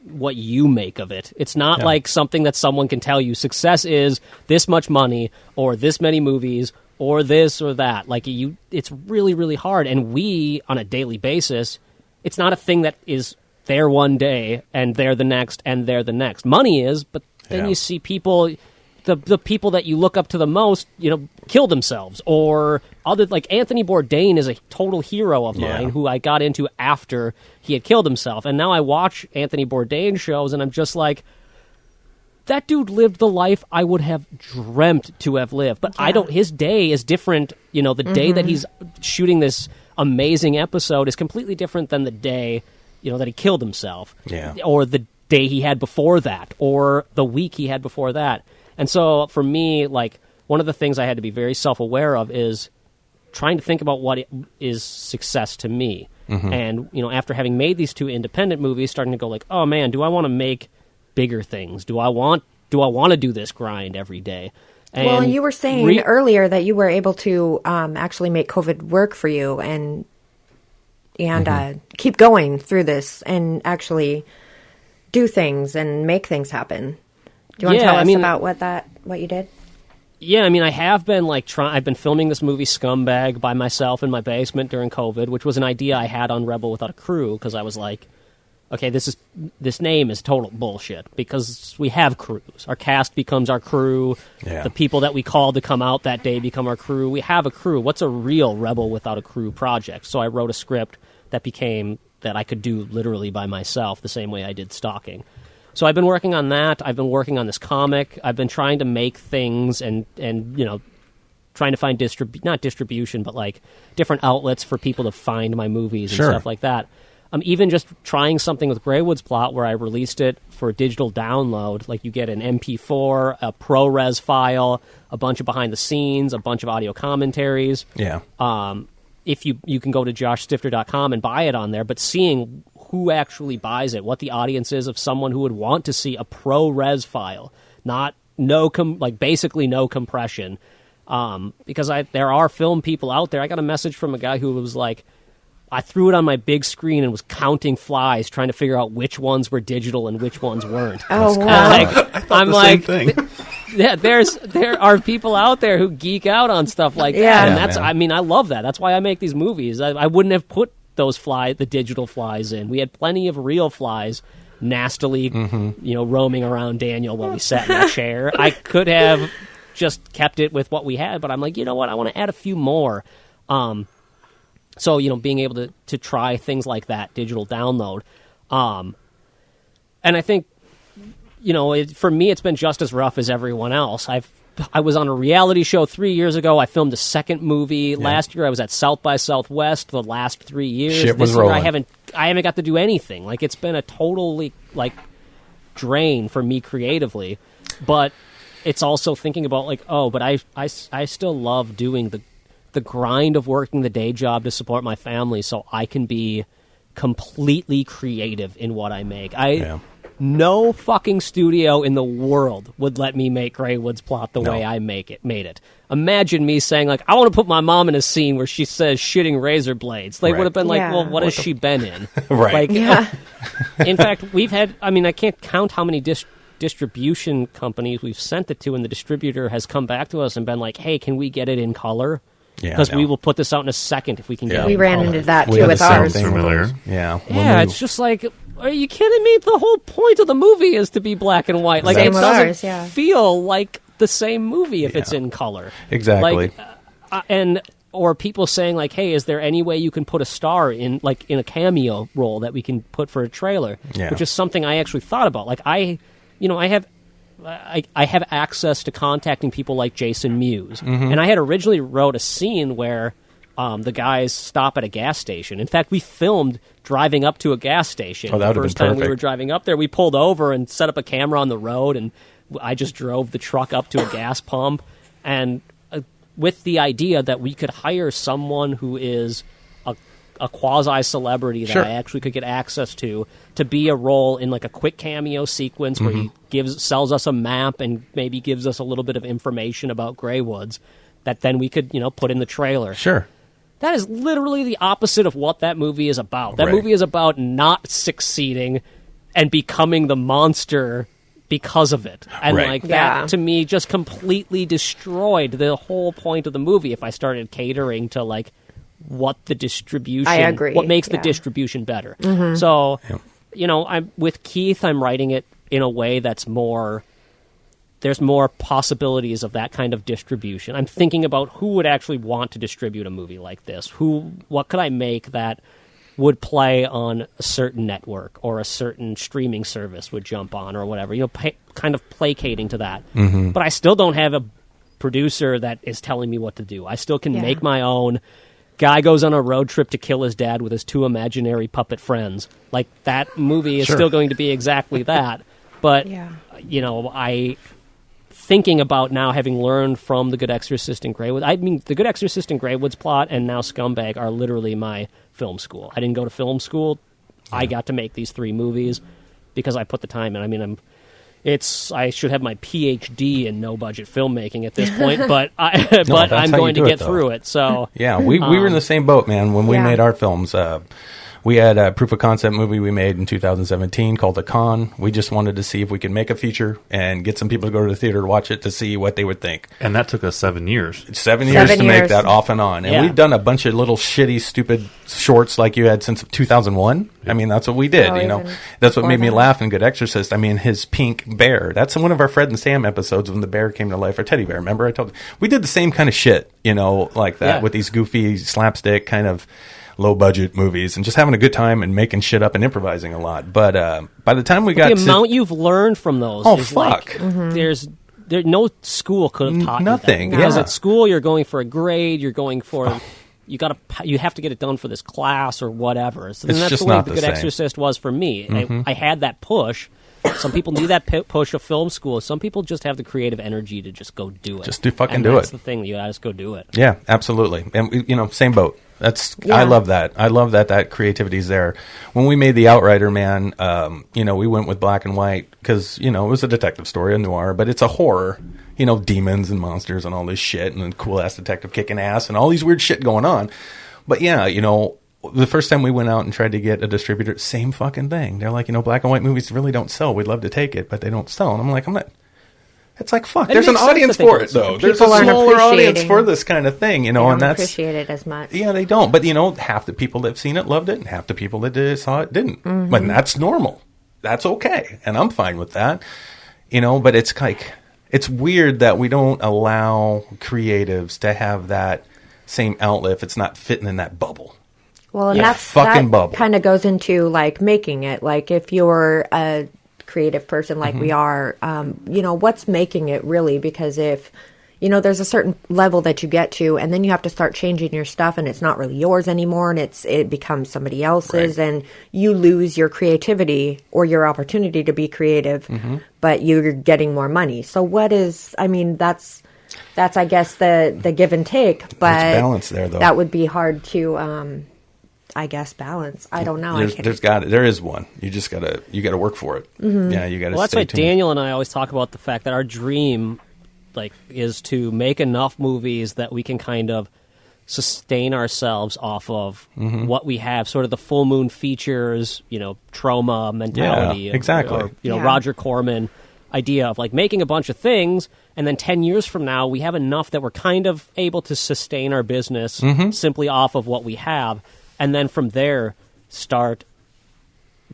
what you make of it. It's not like something that someone can tell you. Success is this much money or this many movies or this or that. Like it's really, really hard. And we, on a daily basis, it's not a thing that is there one day and there the next and there the next. Money is, but then you see people, the people that you look up to the most, kill themselves, or other, like Anthony Bourdain is a total hero of mine who I got into after he had killed himself. And now I watch Anthony Bourdain shows and I'm just like, that dude lived the life I would have dreamt to have lived. But his day is different. The day that he's shooting this amazing episode is completely different than the day, that he killed himself. Yeah. Or the day he had before that, or the week he had before that. And so for me, like, one of the things I had to be very self-aware of is trying to think about what is success to me. Mm-hmm. And, after having made these 2 independent movies, starting to go like, oh man, do I want to make bigger things? Do I want to do this grind every day? And you were saying earlier that you were able to actually make COVID work for you and keep going through this and actually do things and make things happen. Do you want to tell us about what you did? Yeah, I have been I've been filming this movie Scumbag by myself in my basement during COVID, which was an idea I had on Rebel Without a Crew, because I was like, okay, this name is total bullshit, because we have crews. Our cast becomes our crew. Yeah. The people that we call to come out that day become our crew. We have a crew. What's a real Rebel Without a Crew project? So I wrote a script that I could do literally by myself, the same way I did Stalking. So I've been working on that. I've been working on this comic. I've been trying to make things and trying to find not distribution, but like different outlets for people to find my movies and stuff like that. I'm even just trying something with Greywood's Plot where I released it for digital download. Like you get an MP4, a ProRes file, a bunch of behind the scenes, a bunch of audio commentaries. Yeah. If you can go to joshstifter.com and buy it on there, but seeing who actually buys it, what the audience is of someone who would want to see a ProRes file, basically no compression. Because there are film people out there. I got a message from a guy who was like, I threw it on my big screen and was counting flies, trying to figure out which ones were digital and which ones weren't. Oh, wow. I'm like, yeah, there are people out there who geek out on stuff like that, and that's, I love that. That's why I make these movies. I wouldn't have put the digital flies in. We had plenty of real flies nastily, roaming around Daniel while we sat in a chair. I could have just kept it with what we had, but I'm like, you know what? I want to add a few more. So, being able to try things like that, digital download. And I think, for me, it's been just as rough as everyone else. I was on a reality show 3 years ago. I filmed a second movie. Yeah. Last year, I was at South by Southwest the last 3 years. Shit was rolling. I haven't got to do anything. Like, it's been a totally, drain for me creatively. But it's also thinking about, but I still love doing the grind of working the day job to support my family so I can be completely creative in what I make. No fucking studio in the world would let me make Greywood's Plot the way I made it. Imagine me saying, I want to put my mom in a scene where she says shitting razor blades. They would have been well, what has she been in? Right. In fact, we've had, I can't count how many distribution companies we've sent it to, and the distributor has come back to us and been like, hey, can we get it in color? Because we will put this out in a second if we can get it. We ran color. into that too with ours. Familiar. Yeah. It's just like, are you kidding me? The whole point of the movie is to be black and white. Like, it doesn't feel like the same movie if it's in color. Exactly. Or people saying hey, is there any way you can put a star in a cameo role that we can put for a trailer? Yeah. Which is something I actually thought about. I have access to contacting people like Jason Mewes. Mm-hmm. And I had originally wrote a scene where the guys stop at a gas station. In fact, we filmed driving up to a gas station. Oh, that the would've first been time we perfect. were driving up there, we pulled over and set up a camera on the road, and I just drove the truck up to a gas pump, and with the idea that we could hire someone who is a quasi-celebrity that Sure. I actually could get access to be a role in like a quick cameo sequence where he sells us a map and maybe gives us a little bit of information about Grey Woods that then we could, put in the trailer. Sure. That is literally the opposite of what that movie is about. That Right. movie is about not succeeding and becoming the monster because of it. And Right. that, Yeah. to me, just completely destroyed the whole point of the movie if I started catering to, like, what the distribution... I agree, What makes the yeah. distribution better. So, Yeah. I'm with Keith, I'm writing it in a way that's more... There's more possibilities of that kind of distribution. I'm thinking about who would actually want to distribute a movie like this. What could I make that would play on a certain network or a certain streaming service would jump on or whatever, kind of placating to that. But I still don't have a producer that is telling me what to do. I still can Yeah. make my own. Guy goes on a road trip to kill his dad with his 2 imaginary puppet friends. Like, that movie is Sure. still going to be exactly that. But, Yeah. thinking about now, having learned from The Good Exorcist and Grey Woods. I mean, The Good Exorcist and Grey Woods plot and now Scumbag are literally my film school. I didn't go to film school. I got to make these 3 movies because I put the time in. I mean, I should have my PhD in no-budget filmmaking at this point, but that's I'm how going you to do get it, though. through it. So Yeah, we were in the same boat, man, when we Yeah. made our films. We had a proof of concept movie we made in 2017 called The Con. We just wanted to see if we could make a feature and get some people to go to the theater to watch it to see what they would think. And that took us 7 years. 7 years 7 to make years. that off and on. And Yeah. we've done a bunch of little shitty, stupid shorts like you had since 2001. I mean, that's what we did, Oh, even That's what made me before laugh in Good Exorcist. I mean, his pink bear. That's one of our Fred and Sam episodes when the bear came to life, or teddy bear. Remember I told you? We did the same kind of shit, like that Yeah. with these goofy slapstick kind of low-budget movies and just having a good time and making shit up and improvising a lot. But by the time we got the to... amount you've learned from those Oh, is fuck. like, no school could have taught Nothing, you that. Because yeah. at school you're going for a grade, you're going for you have to get it done for this class or whatever. So then It's that's just the way not The the Good same. Exorcist was for me. I had that push. Some people need that push of film school. Some people just have the creative energy to just go do it. Just fucking and do that's it. the thing. You gotta just go do it. Yeah, absolutely. And same boat. I Yeah. love that. I love that creativity's there. When we made The Outrider, man, we went with black and white because, it was a detective story, a noir, but it's a horror, demons and monsters and all this shit and a cool ass detective kicking ass and all these weird shit going on. But yeah, the first time we went out and tried to get a distributor, same fucking thing. They're like, black and white movies really don't sell. We'd love to take it, but they don't sell. And I'm like, it's like, fuck, It there's an makes sense audience that they for don't it, sell. though. There's a People aren't smaller audience appreciating- for this kind of thing, They and don't that's... appreciate it as much. Yeah, they don't. But, half the people that have seen it loved it, and half the people that saw it didn't. But that's normal. That's okay. And I'm fine with that. But it's like, it's weird that we don't allow creatives to have that same outlet if it's not fitting in that bubble. Well, and Yeah, fucking that bubble. kind of goes into like making it. Like if you're a creative person like Mm-hmm. we are, what's making it really? Because if there's a certain level that you get to, and then you have to start changing your stuff, and it's not really yours anymore, and it becomes somebody else's, Right. and you lose your creativity or your opportunity to be creative, Mm-hmm. but you're getting more money. So what is? I mean, that's I guess the give and take, but balance there, though. that would be hard to. I guess balance. I don't know. There is one. You just gotta work for it. Mm-hmm. Yeah, you gotta. Well, that's stay why tuned. Daniel and I always talk about the fact that our dream, is to make enough movies that we can kind of sustain ourselves off of Mm-hmm. what we have, sort of the full moon features, trauma mentality, Yeah, exactly. or, Yeah. Roger Corman idea of like making a bunch of things, and then 10 years from now we have enough that we're kind of able to sustain our business Mm-hmm. simply off of what we have, and then from there start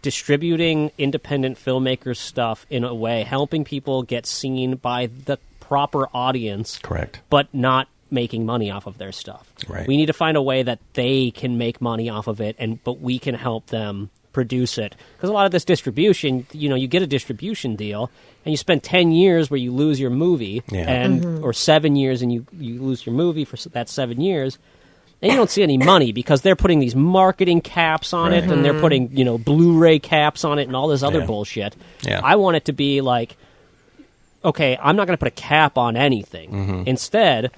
distributing independent filmmakers' stuff in a way, helping people get seen by the proper audience, Correct. but not making money off of their stuff. Right. We need to find a way that they can make money off of it, but we can help them produce it. Because a lot of this distribution, you get a distribution deal, and you spend 10 years where you lose your movie, Yeah. and or 7 years and you lose your movie for that 7 years. and you don't see any money because they're putting these marketing caps on it, and they're putting Blu-ray caps on it and all this other bullshit. Yeah. I want it to be like, okay, I'm not going to put a cap on anything. Instead,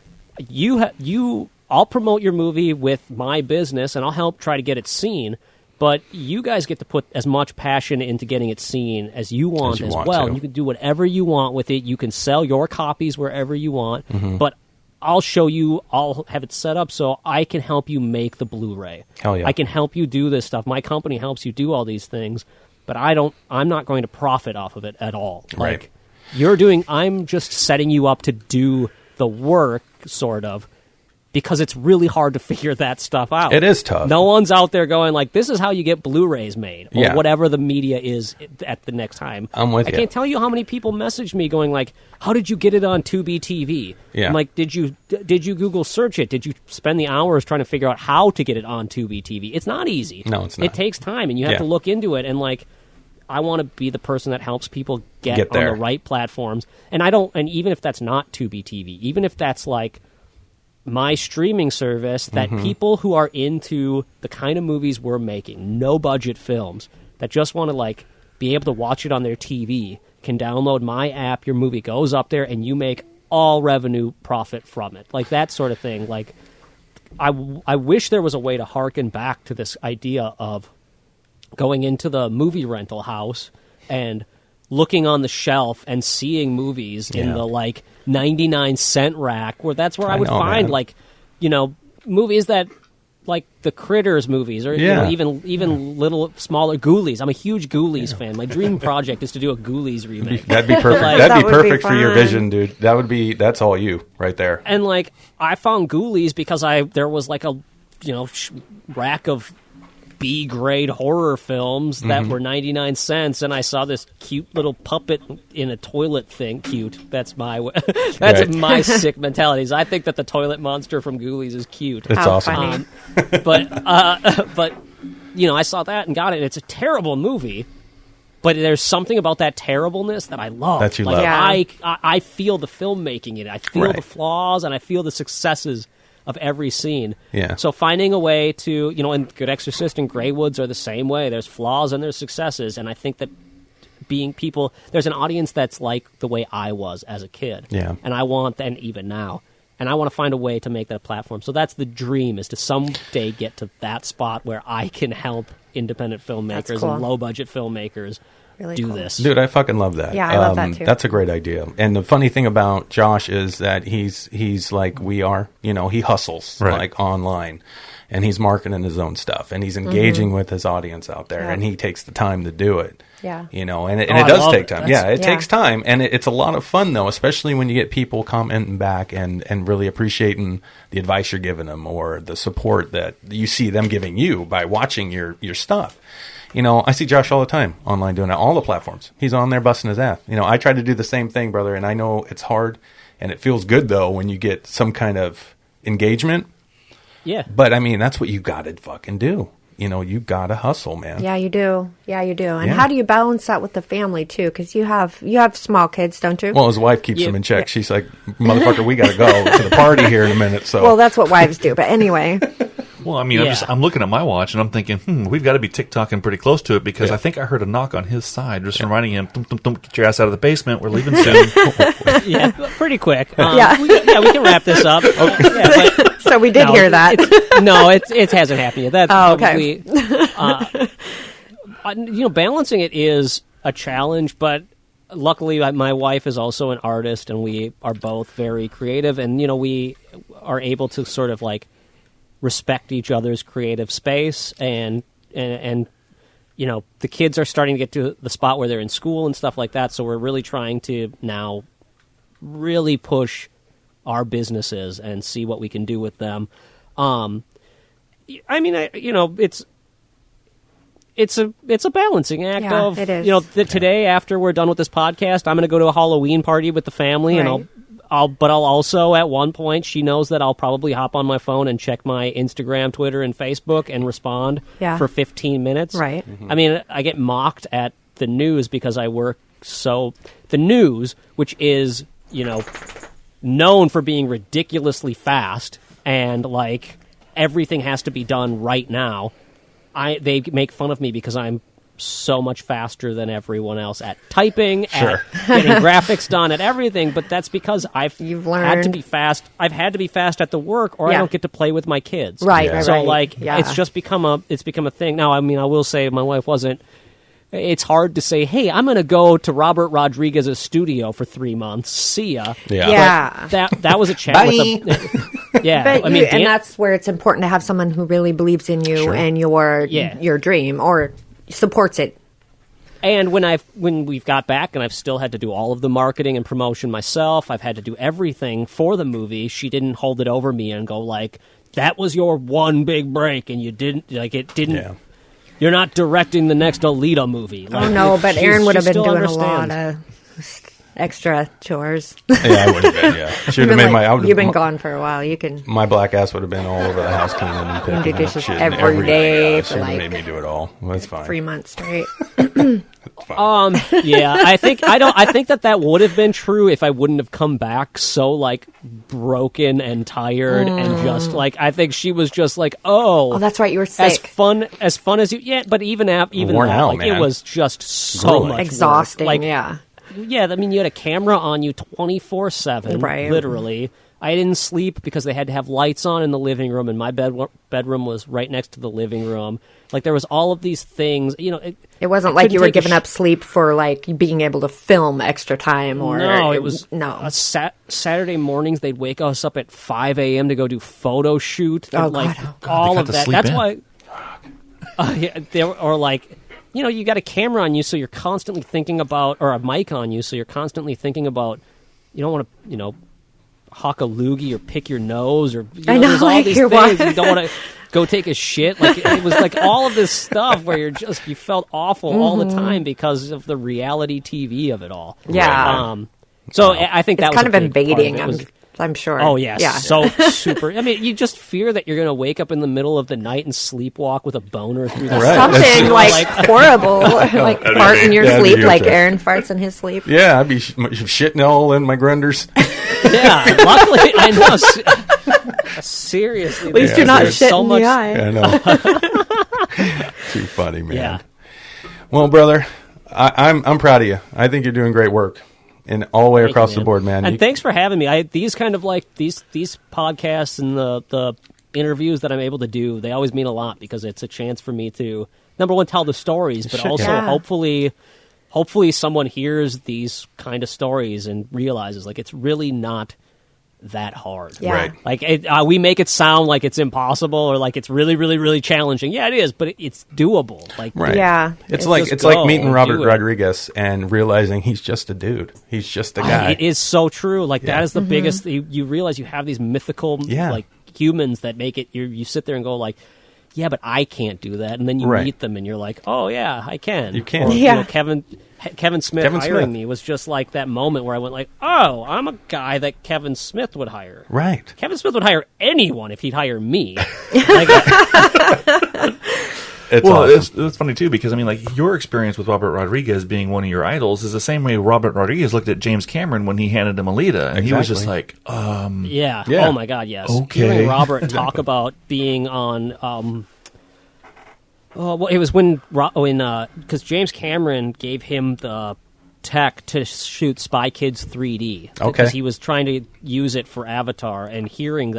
I'll promote your movie with my business, and I'll help try to get it seen. But you guys get to put as much passion into getting it seen as you want as well. And you can do whatever you want with it. You can sell your copies wherever you want. But I'll show you, I'll have it set up so I can help you make the Blu-ray. Hell yeah. I can help you do this stuff. My company helps you do all these things, but I'm not going to profit off of it at all. Right. Like, I'm just setting you up to do the work, sort of, because it's really hard to figure that stuff out. It is tough. No one's out there going like, this is how you get Blu-rays made, or Yeah. whatever the media is at the next time. I'm with you. I can't tell you how many people message me going like, how did you get it on Tubi TV? Yeah. I'm like, did you Google search it? Did you spend the hours trying to figure out how to get it on Tubi TV? It's not easy. No, it's not. It takes time, and you have Yeah. to look into it. And like, I want to be the person that helps people get on there. the right platforms. And even if that's not Tubi TV, even if that's like my streaming service, that people who are into the kind of movies we're making, no budget films, that just want to like be able to watch it on their TV, can download my app, your movie goes up there, and you make all revenue profit from it. Like that sort of thing. Like I wish there was a way to harken back to this idea of going into the movie rental house and looking on the shelf and seeing movies in the like 99-cent rack, where that's where I would find man. like, movies that like the Critters movies, or even little smaller Ghoulies. I'm a huge Ghoulies fan. My dream project is to do a Ghoulies remake. That'd be perfect. Like, That'd That be would be perfect for your fun. vision, dude. That's all you right there. And like I found Ghoulies because there was like a rack of B-grade horror films that were 99 cents, and I saw this cute little puppet in a toilet thing. Cute. That's my that's Right. my sick mentality. Is I think that the toilet monster from Ghoulies is cute. It's How awesome. funny. But I saw that and got it. And it's a terrible movie, but there's something about that terribleness that I love. That you like, love. Yeah. I feel the filmmaking in it. I feel Right. the flaws, and I feel the successes of every scene. Yeah. So finding a way to, and Good Exorcist and Grey Woods are the same way. There's flaws and there's successes, and I think that there's an audience that's like the way I was as a kid. Yeah. And I want, and even now, and I want to find a way to make that a platform. So that's the dream, is to someday get to that spot where I can help independent filmmakers cool. and low-budget filmmakers Really do cool. this. Dude, I fucking love that. Yeah, I love that too. That's a great idea. And the funny thing about Josh is that he's like we are. He hustles Right. like online, and he's marketing his own stuff, and he's engaging with his audience out there, Yeah. and he takes the time to do it. Yeah. And it I does love take it. time. That's- Yeah, it Yeah. takes time, and it's a lot of fun though, especially when you get people commenting back and really appreciating the advice you're giving them or the support that you see them giving you by watching your stuff. I see Josh all the time online doing it, all the platforms. He's on there busting his ass. I try to do the same thing, brother, and I know it's hard, and it feels good, though, when you get some kind of engagement. Yeah. But, that's what you got to fucking do. You got to hustle, man. Yeah, you do. Yeah, you do. And Yeah. how do you balance that with the family too? Because you have small kids, don't you? Well, his wife keeps Yeah. him in check. She's like, motherfucker, we got to go to the party here in a minute. So, Well, that's what wives do. But anyway, Well, I'm Yeah. I'm looking at my watch and I'm thinking, we've got to be TikToking pretty close to it because Yeah. I think I heard a knock on his side, just reminding him, get your ass out of the basement. We're leaving soon. Yeah, pretty quick. Yeah. we can wrap this up. Yeah, but so we did no, hear that. It hasn't happened yet. That's Oh, okay. probably, balancing it is a challenge, but luckily my wife is also an artist, and we are both very creative, and we are able to sort of like respect each other's creative space, and the kids are starting to get to the spot where they're in school and stuff like that, so we're really trying to now really push our businesses and see what we can do with them. It's a balancing act Yeah, of, it is. today after we're done with this podcast, I'm going to go to a Halloween party with the family, Right. and I'll also at one point, she knows that I'll probably hop on my phone and check my Instagram, Twitter, and Facebook and respond Yeah. for 15 minutes. Right. I get mocked at the news because I work the news, which is, known for being ridiculously fast and like everything has to be done right now. They make fun of me because I'm so much faster than everyone else at typing, Sure. at getting graphics done, at everything. But that's because You've had to learned. be fast. I've had to be fast at the work, or I Yeah. don't get to play with my kids. Right, Yeah. right, So right. like, Yeah. it's just become a thing. Now, I mean, I will say my wife wasn't. It's hard to say, hey, I'm going to go to Robert Rodriguez's studio for 3 months. See ya. Yeah. Yeah. That was a chat with them. Yeah, But I mean, and that's where it's important to have someone who really believes in you Sure. and your Yeah. dream or supports it. And when we've got back and I've still had to do all of the marketing and promotion myself, I've had to do everything for the movie. She didn't hold it over me and go like, "That was your one big break, and you didn't like it didn't." Yeah. You're not directing the next Alita movie. Oh Like, no, but she's- Erin would have she been still doing a lot understands. of extra chores. Yeah, I would have been. Yeah, she would have made I would've- You've been gone for a while. You can. My black ass would have been all over the house cleaning and picking do up dishes shit and every day Yeah, for, she would have like, made me do it all. Well, that's fine. 3 months straight. Yeah, I think that would have been true if I wouldn't have come back so like broken and tired and just like I think she was just like, Oh, that's right. You were as sick. fun as you but even Worn that, out, like man. it was just so Grueling. much work. Exhausting. Like, yeah. yeah, I mean, you had a camera on you 24/7, Right. literally. I didn't sleep because they had to have lights on in the living room, and my bedroom was right next to the living room. Like, there was all of these things, you know. It wasn't I like couldn't you were take a giving up sleep for like being able to film extra time or No, it was no. Saturday mornings. They'd wake us up at 5 a.m. to go do photo shoot. And, Oh, like God. all they of got to that. sleep That's in. why. Yeah, or like, you know, you got a camera on you, so you're constantly thinking about, or a mic on you, so you're constantly thinking about. You don't want to, you know, hawk a loogie or pick your nose or you know, I know, there's all like these your things. wife. You don't want to go take a shit. Like it was like all of this stuff where you felt awful all the time because of the reality TV of it all. Yeah. So I think that It's was kind a of big part of invading. it. I'm sure. Oh yeah, yeah. so super. I mean, you just fear that you're going to wake up in the middle of the night and sleepwalk with a boner through the Right. Something like horrible, like fart in your That'd be sleep, like okay. Aaron farts in his sleep. Yeah, I'd be shitting all in my grunders. Yeah, luckily I know. Seriously, At least Yeah, you're not there's shit so in much. the eye. I know. Too funny, man. Yeah. Well, brother, I'm proud of you. I think you're doing great work, in all the way Thank across you, the board, man. And You- thanks for having me. These kind of like these podcasts and the interviews that I'm able to do, they always mean a lot because it's a chance for me to number one tell the stories, but Shit, also yeah. hopefully someone hears these kind of stories and realizes like it's really not that hard. Yeah. Right. Like we make it sound like it's impossible or like it's really, really, really challenging. Yeah, it is, but it's doable. Like, Right. Yeah. It's Just like go meeting and Robert do it. Rodriguez and realizing he's just a dude. He's just a guy. It is so true. Like Yeah. that is the biggest. You realize you have these mythical Yeah. like humans that make it. You sit there and go like, yeah, but I can't do that. And then you Right. meet them and you're like, oh yeah, I can. You can. Or, Yeah. You know, Kevin Smith Kevin hiring Smith. me was just like that moment where I went like, oh, I'm a guy that Kevin Smith would hire. Right. Kevin Smith would hire anyone if he'd hire me. Like, It's Well, awesome. it's funny too because I mean, like your experience with Robert Rodriguez being one of your idols is the same way Robert Rodriguez looked at James Cameron when he handed him Alita, and he was just like, yeah. Yeah. Oh my God. Yes. Okay. Hearing Robert talk about being on. Well, it was when because James Cameron gave him the tech to shoot Spy Kids 3D Okay. because he was trying to use it for Avatar, and hearing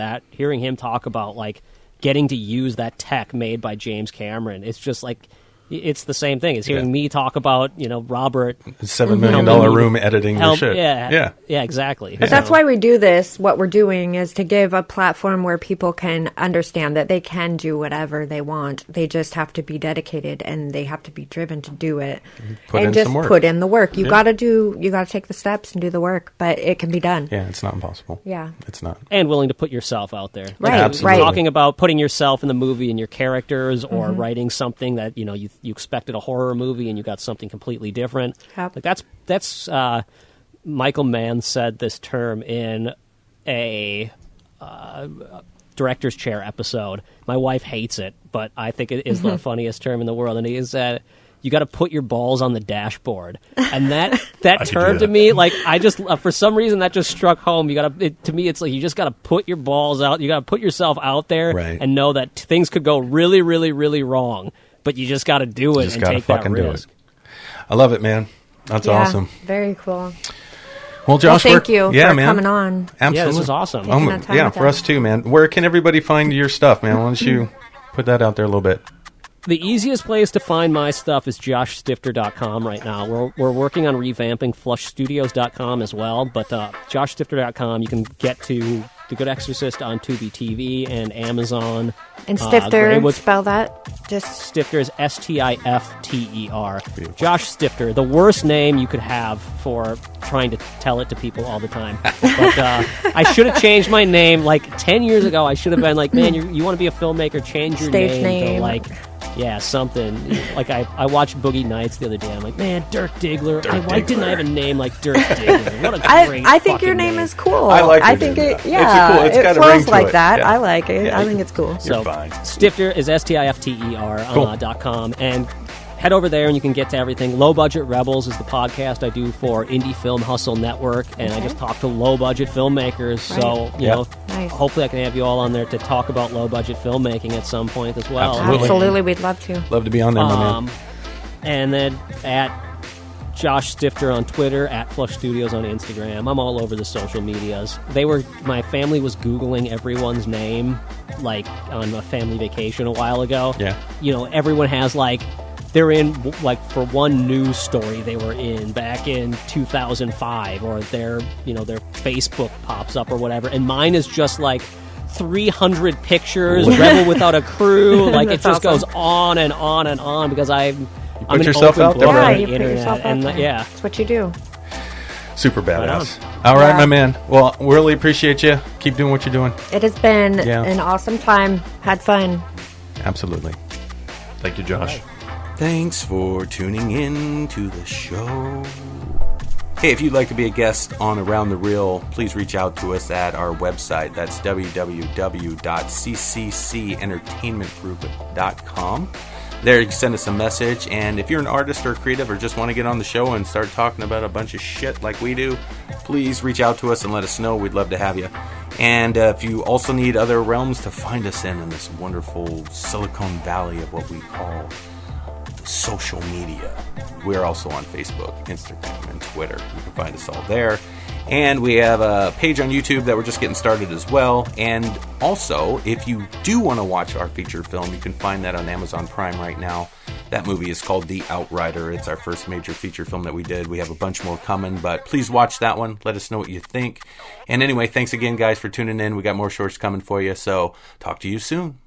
him talk about like getting to use that tech made by James Cameron, it's just like it's the same thing as hearing Yeah. me talk about Robert $7 million helping me room editing your help. shit. Yeah, exactly. But that's why we do this. What we're doing is to give a platform where people can understand that they can do whatever they want. They just have to be dedicated and they have to be driven to do it. Put and in just some work. put in the work. You Yeah. gotta take the steps and do the work, but it can be done. Yeah, it's not impossible. Yeah. It's not. And willing to put yourself out there. Right, Like, Absolutely. Talking about putting yourself in the movie and your characters, or Mm-hmm. writing something that you expected a horror movie and you got something completely different. Yep. Like that's Michael Mann said this term in a director's chair episode. My wife hates it, but I think it is the funniest term in the world. And he said you got to put your balls on the dashboard. And that could term do to that. me, like, I just, for some reason, that just struck home. To me, it's like you just got to put your balls out. You got to put yourself out there Right. and know that things could go really, really, really wrong. But you just got to do it Just and gotta take that fucking do risk. it. I love it, man. That's Yeah, awesome. Very cool. Well, Josh, Thank you yeah, for man. coming on. Absolutely. Yeah, this is awesome. Taking that time yeah, with for us. us too, man. Where can everybody find your stuff, man? Why don't you put that out there a little bit? The easiest place to find my stuff is joshstifter.com right now. We're working on revamping flushstudios.com as well, but joshstifter.com, you can get to The Good Exorcist on Tubi TV and Amazon. And Stifter, Greywood spell that. Just Stifter is Stifter. Josh Stifter, the worst name you could have for trying to tell it to people all the time. But I should have changed my name like 10 years ago. I should have been like, man, you want to be a filmmaker, change your Stage name to name. like, yeah, something. Like I watched Boogie Nights the other day. I'm like, man, Dirk Diggler. Why didn't I have a name like Dirk Diggler? What a great I think your fucking name is cool. I like I your think name, it. though. Yeah, It's got a flows ring to like it. that. Yeah. I like it. Yeah, I think it's cool. So fine. Stifter is Stifter .com, and head over there and you can get to everything. Low Budget Rebels is the podcast I do for Indie Film Hustle Network, and I just talk to low budget filmmakers. So you know, Nice. hopefully I can have you all on there to talk about low budget filmmaking at some point as well. Absolutely. Absolutely, we'd love to. Love to be on there, my man. And then at Josh Stifter on Twitter, at Flush Studios on Instagram. I'm all over the social medias. My family was Googling everyone's name, like on a family vacation a while ago. Yeah. You know, everyone has like, they're in, like, for one news story they were in back in 2005, or their Facebook pops up or whatever. And mine is just like 300 pictures, Rebel Without a Crew. Like, it That's just awesome. goes on and on and on because I'm put an yourself open out there, book man. Yeah, on the you put internet, yourself out and there. yeah. That's what you do. Super Right badass. All right, Yeah. my man. Well, we really appreciate you. Keep doing what you're doing. It has been Yeah. an awesome time. Had fun. Absolutely. Thank you, Josh. Thanks for tuning in to the show. Hey, if you'd like to be a guest on Around the Reel, please reach out to us at our website. That's www.cccentertainmentgroup.com. There you can send us a message, and if you're an artist or creative or just want to get on the show and start talking about a bunch of shit like we do, please reach out to us and let us know. We'd love to have you. And if you also need other realms to find us in this wonderful Silicon Valley of what we call social media, we're also on Facebook, Instagram, and Twitter. You can find us all there. And we have a page on YouTube that we're just getting started as well. And also, if you do want to watch our feature film, you can find that on Amazon Prime right now. That movie is called The Outrider. It's our first major feature film that we did. We have a bunch more coming, but please watch that one. Let us know what you think. And anyway, thanks again, guys, for tuning in. We got more shorts coming for you, so talk to you soon.